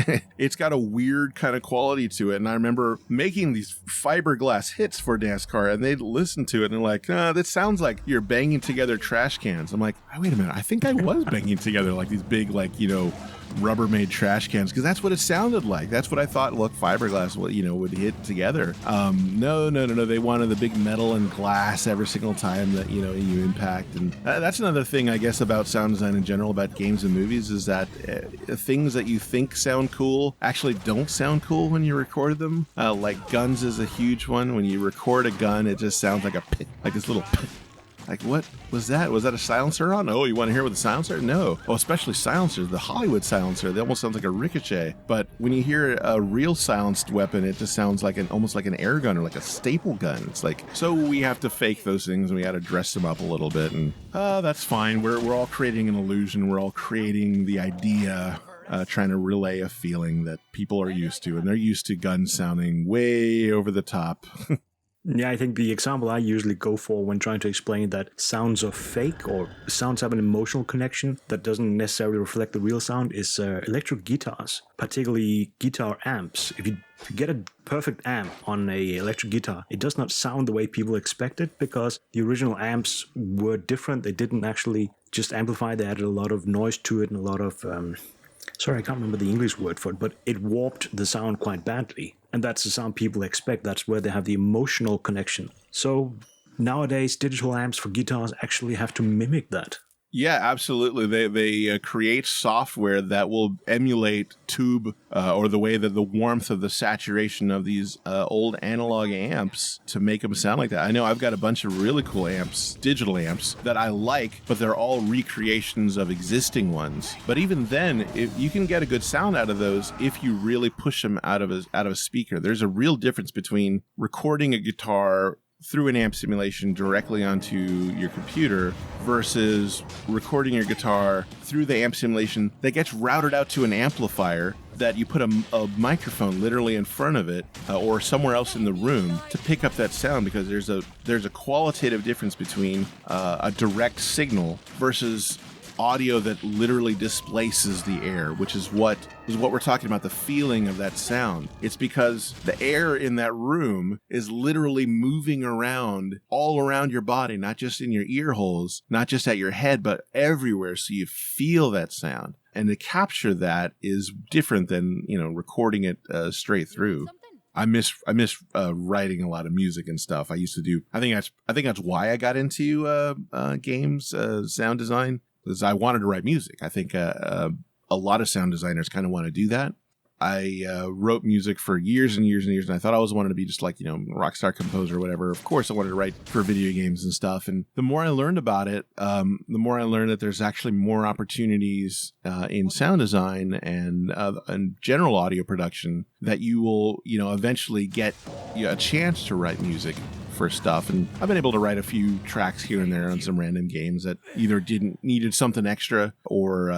got a weird kind of quality to it. And I remember making these fiberglass hits for NASCAR, and they'd listen to it and they're like, that sounds like you're banging together trash cans. I'm like, oh, wait a minute, I think I was banging together like these big, Rubbermaid trash cans, because that's what it sounded like. That's what I thought fiberglass would hit together. No, they wanted the big metal and glass every single time that you impact. And that's another thing, I guess, about sound design in general, about games and movies, is that things that you think sound cool actually don't sound cool when you record them. Like guns is a huge one. When you record a gun, it just sounds like like this little Like, what was that? Was that a silencer on? Oh, you want to hear with the silencer? No. Oh, especially silencers. The Hollywood silencer, they almost sound like a ricochet. But when you hear a real silenced weapon, it just sounds like almost like an air gun or like a staple gun. It's like, so we have to fake those things and we got to dress them up a little bit. And that's fine. We're all creating an illusion. We're all creating the idea, trying to relay a feeling that people are used to. And they're used to guns sounding way over the top. Yeah, I think the example I usually go for when trying to explain that sounds are fake or sounds have an emotional connection that doesn't necessarily reflect the real sound is electric guitars, particularly guitar amps. If you get a perfect amp on a electric guitar, it does not sound the way people expect it because the original amps were different. They didn't actually just amplify. They added a lot of noise to it and a lot of... sorry, I can't remember the English word for it, but it warped the sound quite badly. And that's the sound people expect. That's where they have the emotional connection. So nowadays, digital amps for guitars actually have to mimic that. Yeah, absolutely. They create software that will emulate tube or the way that the warmth of the saturation of these old analog amps to make them sound like that. I know I've got a bunch of really cool amps, digital amps, that I like, but they're all recreations of existing ones. But even then, if you can get a good sound out of those if you really push them out of a speaker. There's a real difference between recording a guitar through an amp simulation directly onto your computer versus recording your guitar through the amp simulation that gets routed out to an amplifier that you put a microphone literally in front of it or somewhere else in the room to pick up that sound, because there's a qualitative difference between a direct signal versus audio that literally displaces the air, which is what we're talking about, the feeling of that sound. It's because the air in that room is literally moving around all around your body, not just in your ear holes, not just at your head, but everywhere. So you feel that sound. And to capture that is different than, recording it straight through. I miss writing a lot of music and stuff. I used to do. I think that's why I got into games, sound design, because I wanted to write music. I think a lot of sound designers kind of want to do that. I wrote music for years and years and years, and I thought I always wanted to be just like, rock star composer or whatever. Of course, I wanted to write for video games and stuff. And the more I learned about it, the more I learned that there's actually more opportunities in sound design and general audio production that you will, eventually get a chance to write music for stuff. And I've been able to write a few tracks here and there on some random games that either needed something extra or,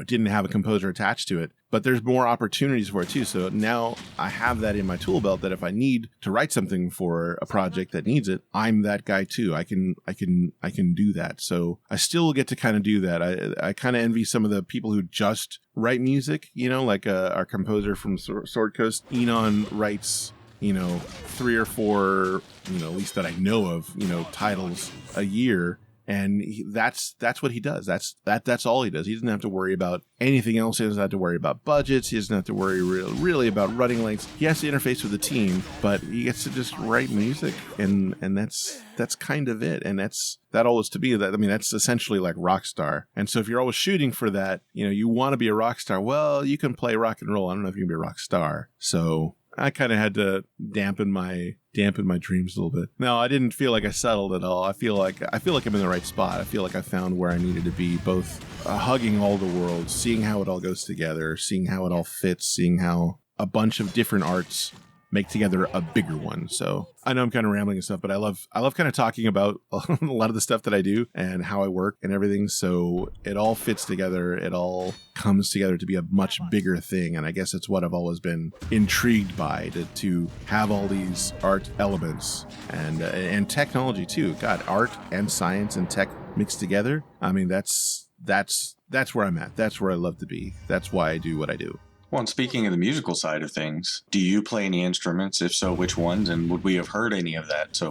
didn't have a composer attached to it. But there's more opportunities for it too. So now I have that in my tool belt that if I need to write something for a project that needs it, I'm that guy too. I can do that. So I still get to kind of do that. I kind of envy some of the people who just write music, like our composer from Sword Coast. Enon writes 3 or 4, at least that I know of, titles a year. And that's what he does. That's all he does. He doesn't have to worry about anything else. He doesn't have to worry about budgets. He doesn't have to worry really about running lengths. He has to interface with the team, but he gets to just write music, and that's kind of it. And that always to be that. I mean, that's essentially like rock star. And so if you're always shooting for that, you want to be a rock star. Well, you can play rock and roll. I don't know if you can be a rock star. So I kind of had to dampen my dreams a little bit. No, I didn't feel like I settled at all. I feel like I'm in the right spot. I feel like I found where I needed to be, both hugging all the worlds, seeing how it all goes together, seeing how it all fits, seeing how a bunch of different arts make together a bigger one. So I know I'm kind of rambling and stuff, but I love kind of talking about a lot of the stuff that I do and how I work and everything. So it all fits together. It all comes together to be a much bigger thing. And I guess it's what I've always been intrigued by, to have all these art elements and technology too. God, art and science and tech mixed together. I mean, that's where I'm at. That's where I love to be. That's why I do what I do. Well, and speaking of the musical side of things, do you play any instruments? If so, which ones? And would we have heard any of that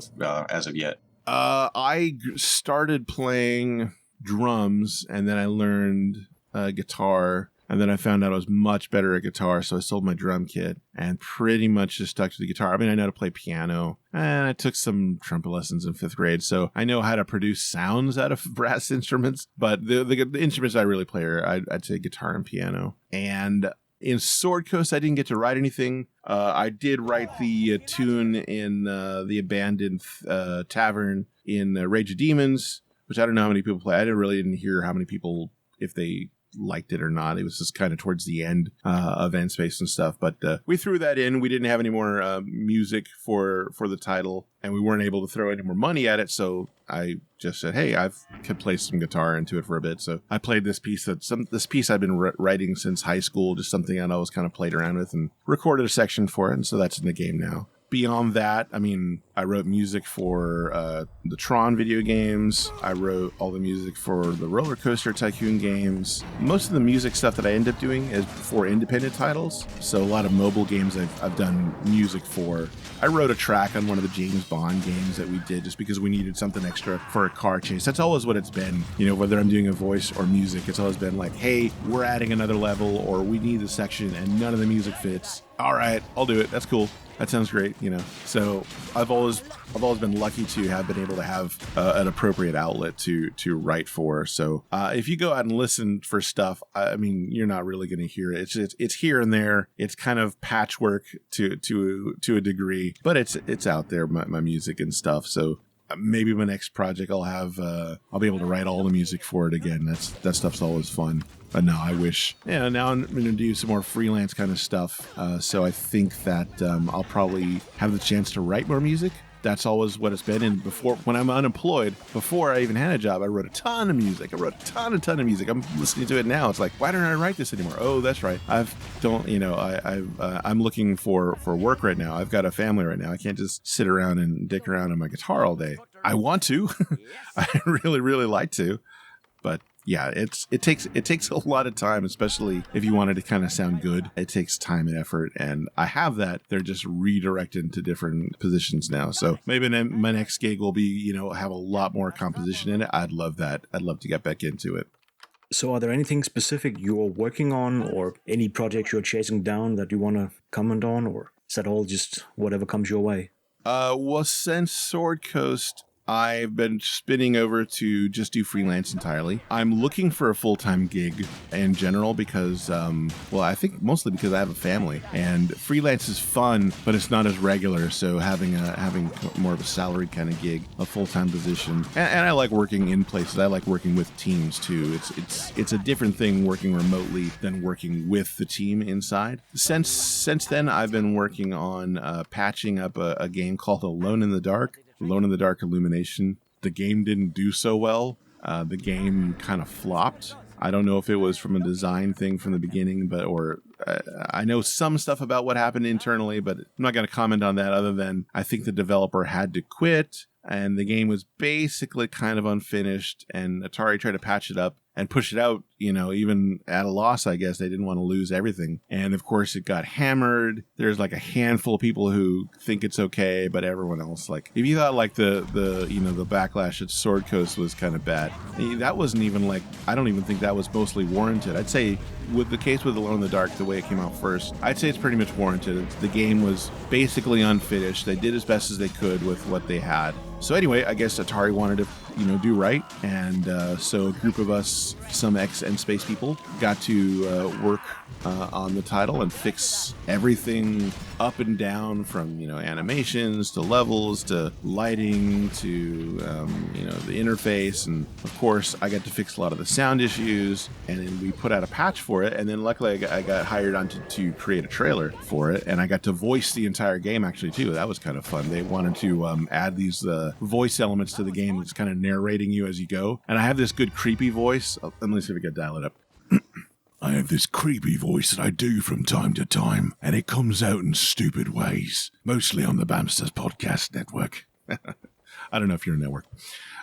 as of yet? I started playing drums, and then I learned guitar, and then I found out I was much better at guitar, so I sold my drum kit and pretty much just stuck to the guitar. I mean, I know how to play piano, and I took some trumpet lessons in 5th grade, so I know how to produce sounds out of brass instruments, but the instruments I really play are, I'd say, guitar and piano. And in Sword Coast, I didn't get to write anything. I did write the tune in the abandoned tavern in Rage of Demons, which I don't know how many people play. I didn't hear how many people, if they liked it or not. It was just kind of towards the end of Endspace and stuff. But we threw that in. We didn't have any more music for the title, and we weren't able to throw any more money at it. So I just said, hey, I could play some guitar into it for a bit. So I played this piece I've been writing since high school, just something I always kind of played around with, and recorded a section for it. And so that's in the game now. beyond that, I mean, I wrote music for the Tron video games. I wrote all the music for the Roller Coaster Tycoon games. Most of the music stuff that I end up doing is for independent titles. So a lot of mobile games I've done music for. I wrote a track on one of the James Bond games that we did just because we needed something extra for a car chase. That's always what it's been. You know, whether I'm doing a voice or music, it's always been like, hey, we're adding another level, or we need a section and none of the music fits. All right, I'll do it. That's cool. That sounds great, you know. So I've always been lucky to have been able to have an appropriate outlet to write for. So if you go out and listen for stuff, I mean, you're not really going to hear it. It's here and there. It's kind of patchwork to a degree, but it's out there, my music and stuff. So maybe my next project I'll be able to write all the music for it again. That stuff's always fun. But no, I wish. Yeah, now I'm going to do some more freelance kind of stuff. So I think that I'll probably have the chance to write more music. That's always what it's been. And before, when I'm unemployed, before I even had a job, I wrote a ton of music. I wrote a ton of music. I'm listening to it now. It's like, why don't I write this anymore? Oh, that's right. I'm looking for work right now. I've got a family right now. I can't just sit around and dick around on my guitar all day. I want to. I really, really like to. But yeah, it takes a lot of time, especially if you wanted to kind of sound good. It takes time and effort, and I have that. They're just redirected to different positions now. So maybe my next gig will be, you know, have a lot more composition in it. I'd love that. I'd love to get back into it. So are there anything specific you're working on, or any projects you're chasing down that you want to comment on, or is that all just whatever comes your way? Well, since Sword Coast, I've been spinning over to just do freelance entirely. I'm looking for a full-time gig in general because, I think mostly because I have a family, and freelance is fun, but it's not as regular. So having more of a salaried kind of gig, a full-time position, and I like working in places. I like working with teams too. It's a different thing working remotely than working with the team inside. Since then, I've been working on patching up a game called Alone in the Dark Illumination. The game didn't do so well. The game kind of flopped. I don't know if it was from a design thing from the beginning, I know some stuff about what happened internally, but I'm not going to comment on that other than I think the developer had to quit, and the game was basically kind of unfinished, and Atari tried to patch it up and push it out, you know, even at a loss, I guess. They didn't want to lose everything. And of course, it got hammered. There's like a handful of people who think it's okay, but everyone else, like, if you thought like the backlash at Sword Coast was kind of bad, that wasn't even like, I don't even think that was mostly warranted. I'd say with the case with Alone in the Dark, the way it came out first, I'd say it's pretty much warranted. The game was basically unfinished. They did as best as they could with what they had. So anyway, I guess Atari wanted to, do right. And so a group of us, some X and Space people, got to work on the title and fix everything up and down from, animations to levels to lighting to, the interface. And of course, I got to fix a lot of the sound issues. And then we put out a patch for it. And then luckily I got hired on to create a trailer for it. And I got to voice the entire game actually too. That was kind of fun. They wanted to add these voice elements to the game that's kind of narrating you as you go. And I have this good creepy voice. Let me see if I can dial it up. I have this creepy voice that I do from time to time, and it comes out in stupid ways, mostly on the Bamsters Podcast Network. I don't know if you're a network.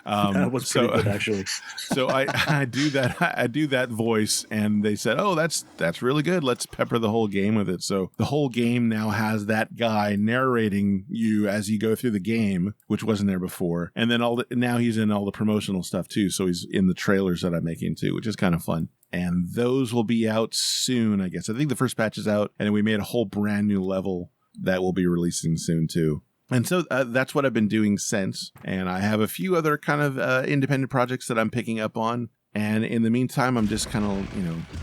That was pretty good, actually. So I do that. I do that voice, and they said, "Oh, that's really good. Let's pepper the whole game with it." So the whole game now has that guy narrating you as you go through the game, which wasn't there before. And then now he's in all the promotional stuff too. So he's in the trailers that I'm making too, which is kind of fun. And those will be out soon, I guess. I think the first patch is out, and we made a whole brand new level that will be releasing soon too. And so that's what I've been doing since. And I have a few other kind of independent projects that I'm picking up on. And in the meantime, I'm just kind of,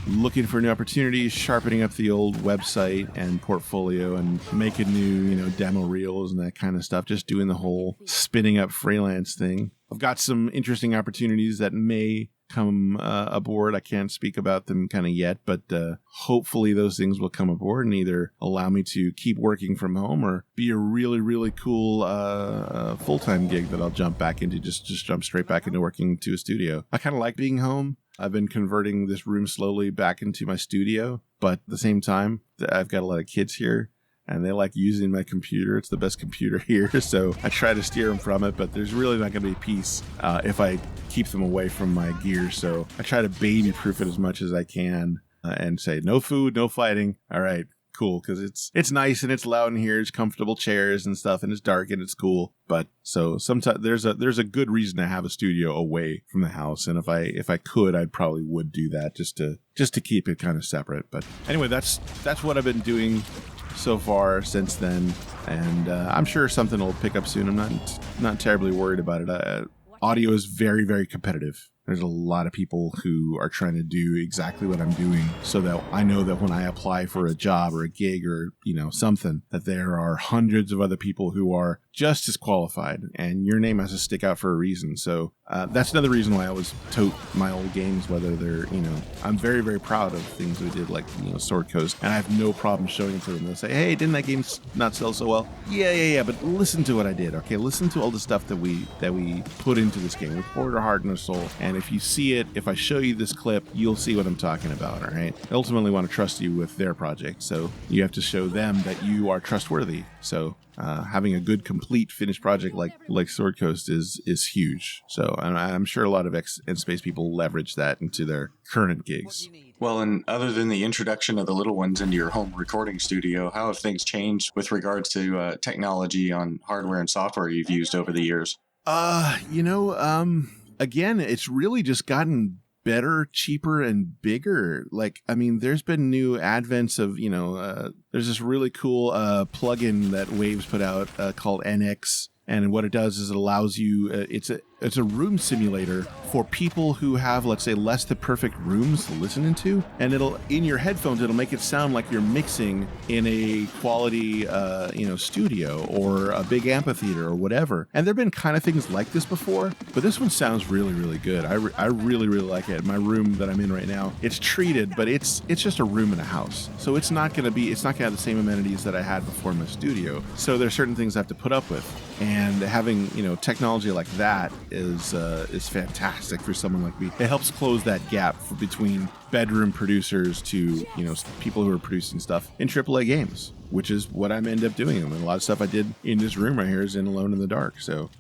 looking for new opportunities, sharpening up the old website and portfolio and making new, demo reels and that kind of stuff. Just doing the whole spinning up freelance thing. I've got some interesting opportunities that may come aboard. I can't speak about them kind of yet, but hopefully those things will come aboard and either allow me to keep working from home or be a really, really cool full-time gig that I'll jump back into, just jump straight back into working to a studio. I kind of like being home. I've been converting this room slowly back into my studio, but at the same time, I've got a lot of kids here. and they like using my computer. It's the best computer here, so I try to steer them from it, but there's really not going to be peace if I keep them away from my gear. So I try to baby-proof it as much as I can and say, no food, no fighting. All right, cool, because it's nice and it's loud in here. It's comfortable chairs and stuff, and it's dark and it's cool. But so sometimes there's a good reason to have a studio away from the house, and if I could, I probably would do that just to keep it kind of separate. But anyway, that's what I've been doing so far since then, and I'm sure something will pick up soon. I'm not terribly worried about it. Audio is very, very competitive. There's a lot of people who are trying to do exactly what I'm doing, so that I know that when I apply for a job or a gig or, something, that there are hundreds of other people who are just as qualified, and your name has to stick out for a reason. So that's another reason why I always tote my old games, whether they're, I'm very, very proud of things we did, like, Sword Coast, and I have no problem showing it to them. They'll say, hey, didn't that game not sell so well? Yeah, but listen to what I did, okay? Listen to all the stuff that we put into this game. We poured our heart and our soul, and if you see it, if I show you this clip, you'll see what I'm talking about, all right? I ultimately want to trust you with their project, so you have to show them that you are trustworthy. So having a good, complete, finished project like Sword Coast is huge. So I'm sure a lot of X and Space people leverage that into their current gigs. Well, and other than the introduction of the little ones into your home recording studio, how have things changed with regards to technology on hardware and software you've used over the years? Again, it's really just gotten better, cheaper, and bigger. There's been new advents of, there's this really cool plugin that Waves put out called NX. And what it does is it allows you, it's a room simulator for people who have, let's say, less than perfect rooms to listen into. And in your headphones, it'll make it sound like you're mixing in a quality, studio or a big amphitheater or whatever. And there've been kind of things like this before, but this one sounds really, really good. I really, really like it. My room that I'm in right now, it's treated, but it's just a room in a house. So it's not going to have the same amenities that I had before in my studio. So there's certain things I have to put up with. And having, technology like that is fantastic for someone like me. It helps close that gap between bedroom producers to, people who are producing stuff in AAA games, which is what I end up doing. A lot of stuff I did in this room right here is in Alone in the Dark. So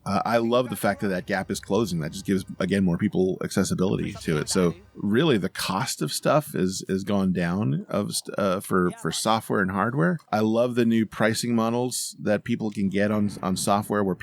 I love the fact that gap is closing. That just gives, again, more people accessibility to it. So really, the cost of stuff is gone down for software and hardware. I love the new pricing models that people can get on software, where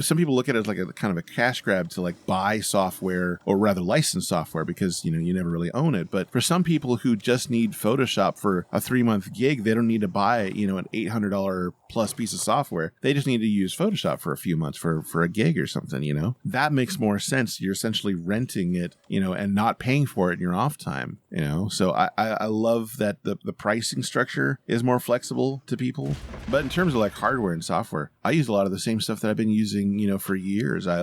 some people look at it as like a kind of a cash grab to buy software, or rather license software, because you never really own it. But for some people who just need Photoshop for a 3-month gig, they don't need to buy an $800 plus piece of software. They just need to use Photoshop for a few months for a gig or something. That makes more sense. You're essentially renting it, and not paying for it in your off time, So I love that the pricing structure is more flexible to people. But in terms of hardware and software, I use a lot of the same stuff that I've been using, for years. I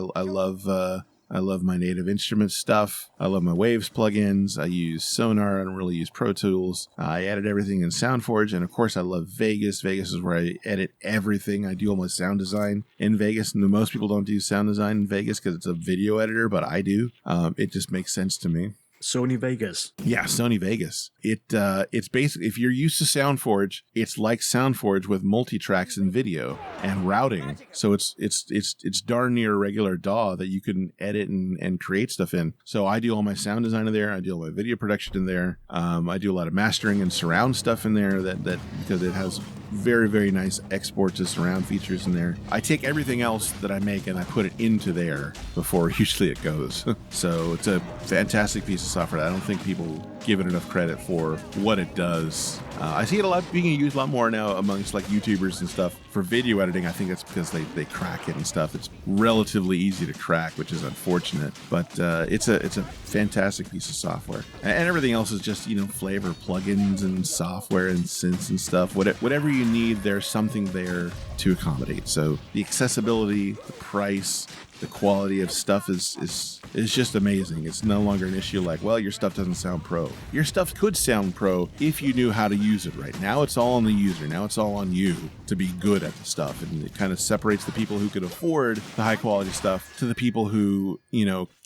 love my Native Instruments stuff. I love my Waves plugins. I use Sonar. I don't really use Pro Tools. I edit everything in SoundForge. And of course, I love Vegas. Vegas is where I edit everything. I do all my sound design in Vegas. And most people don't do sound design in Vegas because it's a video editor, but I do. It just makes sense to me. Sony Vegas. Yeah, Sony Vegas. It's basically, if you're used to SoundForge, it's like SoundForge with multi-tracks and video and routing. So it's darn near a regular DAW that you can edit and create stuff in. So I do all my sound design in there. I do all my video production in there. I do a lot of mastering and surround stuff in there that because it has very, very nice export to surround features in there. I take everything else that I make and I put it into there before usually it goes. So it's a fantastic piece of software. I don't think people give it enough credit for what it does. I see it being used a lot more now amongst YouTubers and stuff for video editing. I think it's because they crack it and stuff. It's relatively easy to crack, which is unfortunate, but it's a fantastic piece of software. And everything else is just flavor plugins and software and synths and stuff. Whatever you need, there's something there to accommodate. So the accessibility, the price, the quality of stuff is just amazing. It's no longer an issue your stuff doesn't sound pro. Your stuff could sound pro if you knew how to use it right. Now it's all on the user. Now it's all on you to be good at the stuff. And it kind of separates the people who can afford the high quality stuff to the people who,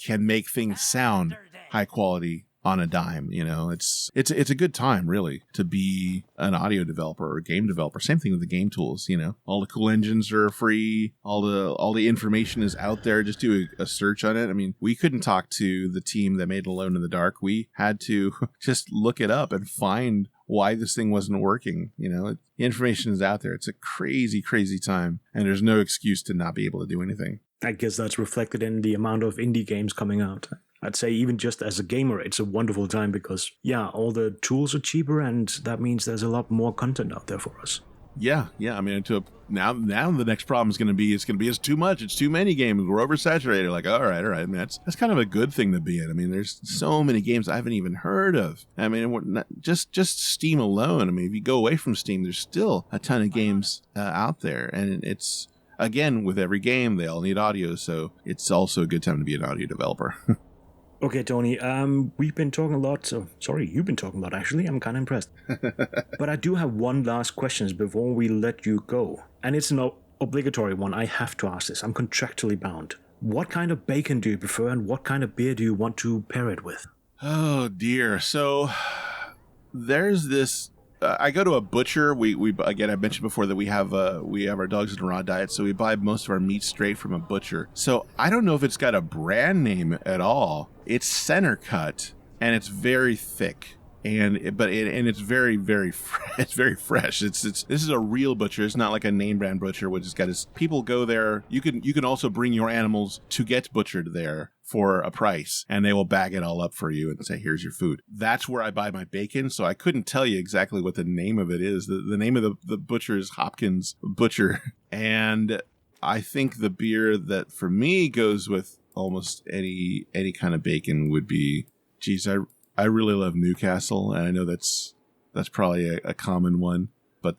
can make things sound high quality on a dime. You know, it's a good time really to be an audio developer or a game developer. Same thing with the game tools. You know, all the cool engines are free. All the information is out there. Just do a search on it. I mean, we couldn't talk to the team that made Alone in the Dark. We had to just look it up and find why this thing wasn't working. You know, the information is out there. It's a crazy, crazy time, and there's no excuse to not be able to do anything. I guess that's reflected in the amount of indie games coming out. I'd say even just as a gamer, it's a wonderful time because, yeah, all the tools are cheaper, and that means there's a lot more content out there for us. Yeah. I mean, now the next problem is going to be it's too much. It's too many games. We're oversaturated. Like, all right. I mean, that's kind of a good thing to be in. I mean, there's so many games I haven't even heard of. I mean, just Steam alone. I mean, if you go away from Steam, there's still a ton of games out there, and it's again with every game they all need audio, so it's also a good time to be an audio developer. Okay, Tony, we've been talking a lot, so sorry, you've been talking a lot, actually. I'm kind of impressed. But I do have one last question before we let you go. And it's an obligatory one. I have to ask this. I'm contractually bound. What kind of bacon do you prefer, and what kind of beer do you want to pair it with? Oh, dear. So there's this... I go to a butcher. We again, I mentioned before that we have our dogs in a raw diet, so we buy most of our meat straight from a butcher. So I don't know if it's got a brand name at all. It's Center Cut, and it's very thick, and it's very it's very fresh. This is a real butcher. It's not like a name brand butcher, which has got his people go there. You can also bring your animals to get butchered there for a price, and they will bag it all up for you and say, here's your food. That's where I buy my bacon, so I couldn't tell you exactly what the name of it is. The name of the butcher is Hopkins Butcher, and I think the beer that for me goes with almost any kind of bacon would be, geez, I really love Newcastle, and I know that's probably a common one, but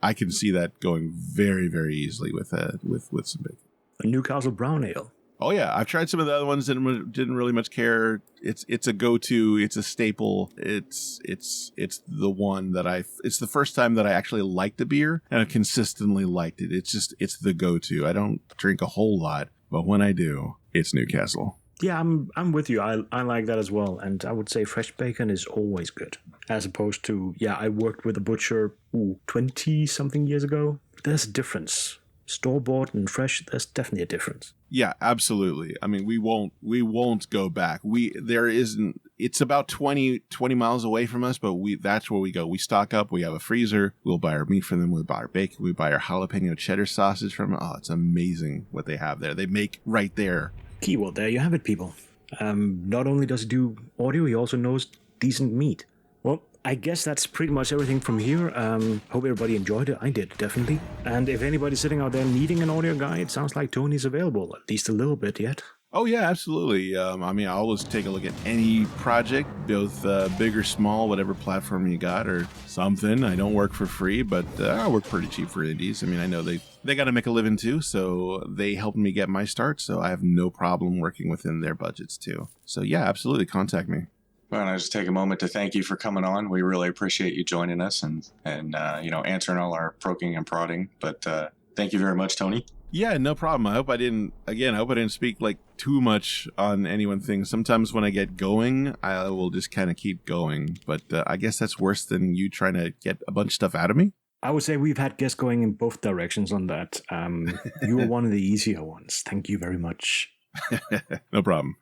I can see that going very, very easily with some bacon. A Newcastle Brown Ale. Oh yeah, I've tried some of the other ones. Didn't really much care. It's a go-to. It's a staple. It's the one that it's the first time that I actually liked a beer and I consistently liked it. It's the go-to. I don't drink a whole lot, but when I do, it's Newcastle. Yeah, I'm with you. I like that as well, and I would say fresh bacon is always good, as opposed to I worked with a butcher 20-something years ago. There's a difference. Store-bought and fresh, there's definitely a difference. Yeah, absolutely. I mean, we won't go back. It's about 20 miles away from us, but that's where we go. We stock up, we have a freezer, we'll buy our meat from them, we'll buy our bacon, we buy our jalapeno cheddar sausage from them. Oh, it's amazing what they have there. They make right there. Keyword, there you have it, people. Not only does he do audio, he also knows decent meat. Well, I guess that's pretty much everything from here. Hope everybody enjoyed it. I did, definitely. And if anybody's sitting out there needing an audio guy, it sounds like Tony's available, at least a little bit yet. Oh, yeah, absolutely. I mean, I always take a look at any project, both big or small, whatever platform you got or something. I don't work for free, but I work pretty cheap for indies. I mean, I know they got to make a living too, so they helped me get my start, so I have no problem working within their budgets too. So, yeah, absolutely. Contact me. Well, I just take a moment to thank you for coming on. We really appreciate you joining us and answering all our poking and prodding. But thank you very much, Tony. Yeah, no problem. I hope I didn't speak like too much on any one thing. Sometimes when I get going, I will just kind of keep going. But I guess that's worse than you trying to get a bunch of stuff out of me. I would say we've had guests going in both directions on that. You were one of the easier ones. Thank you very much. No problem.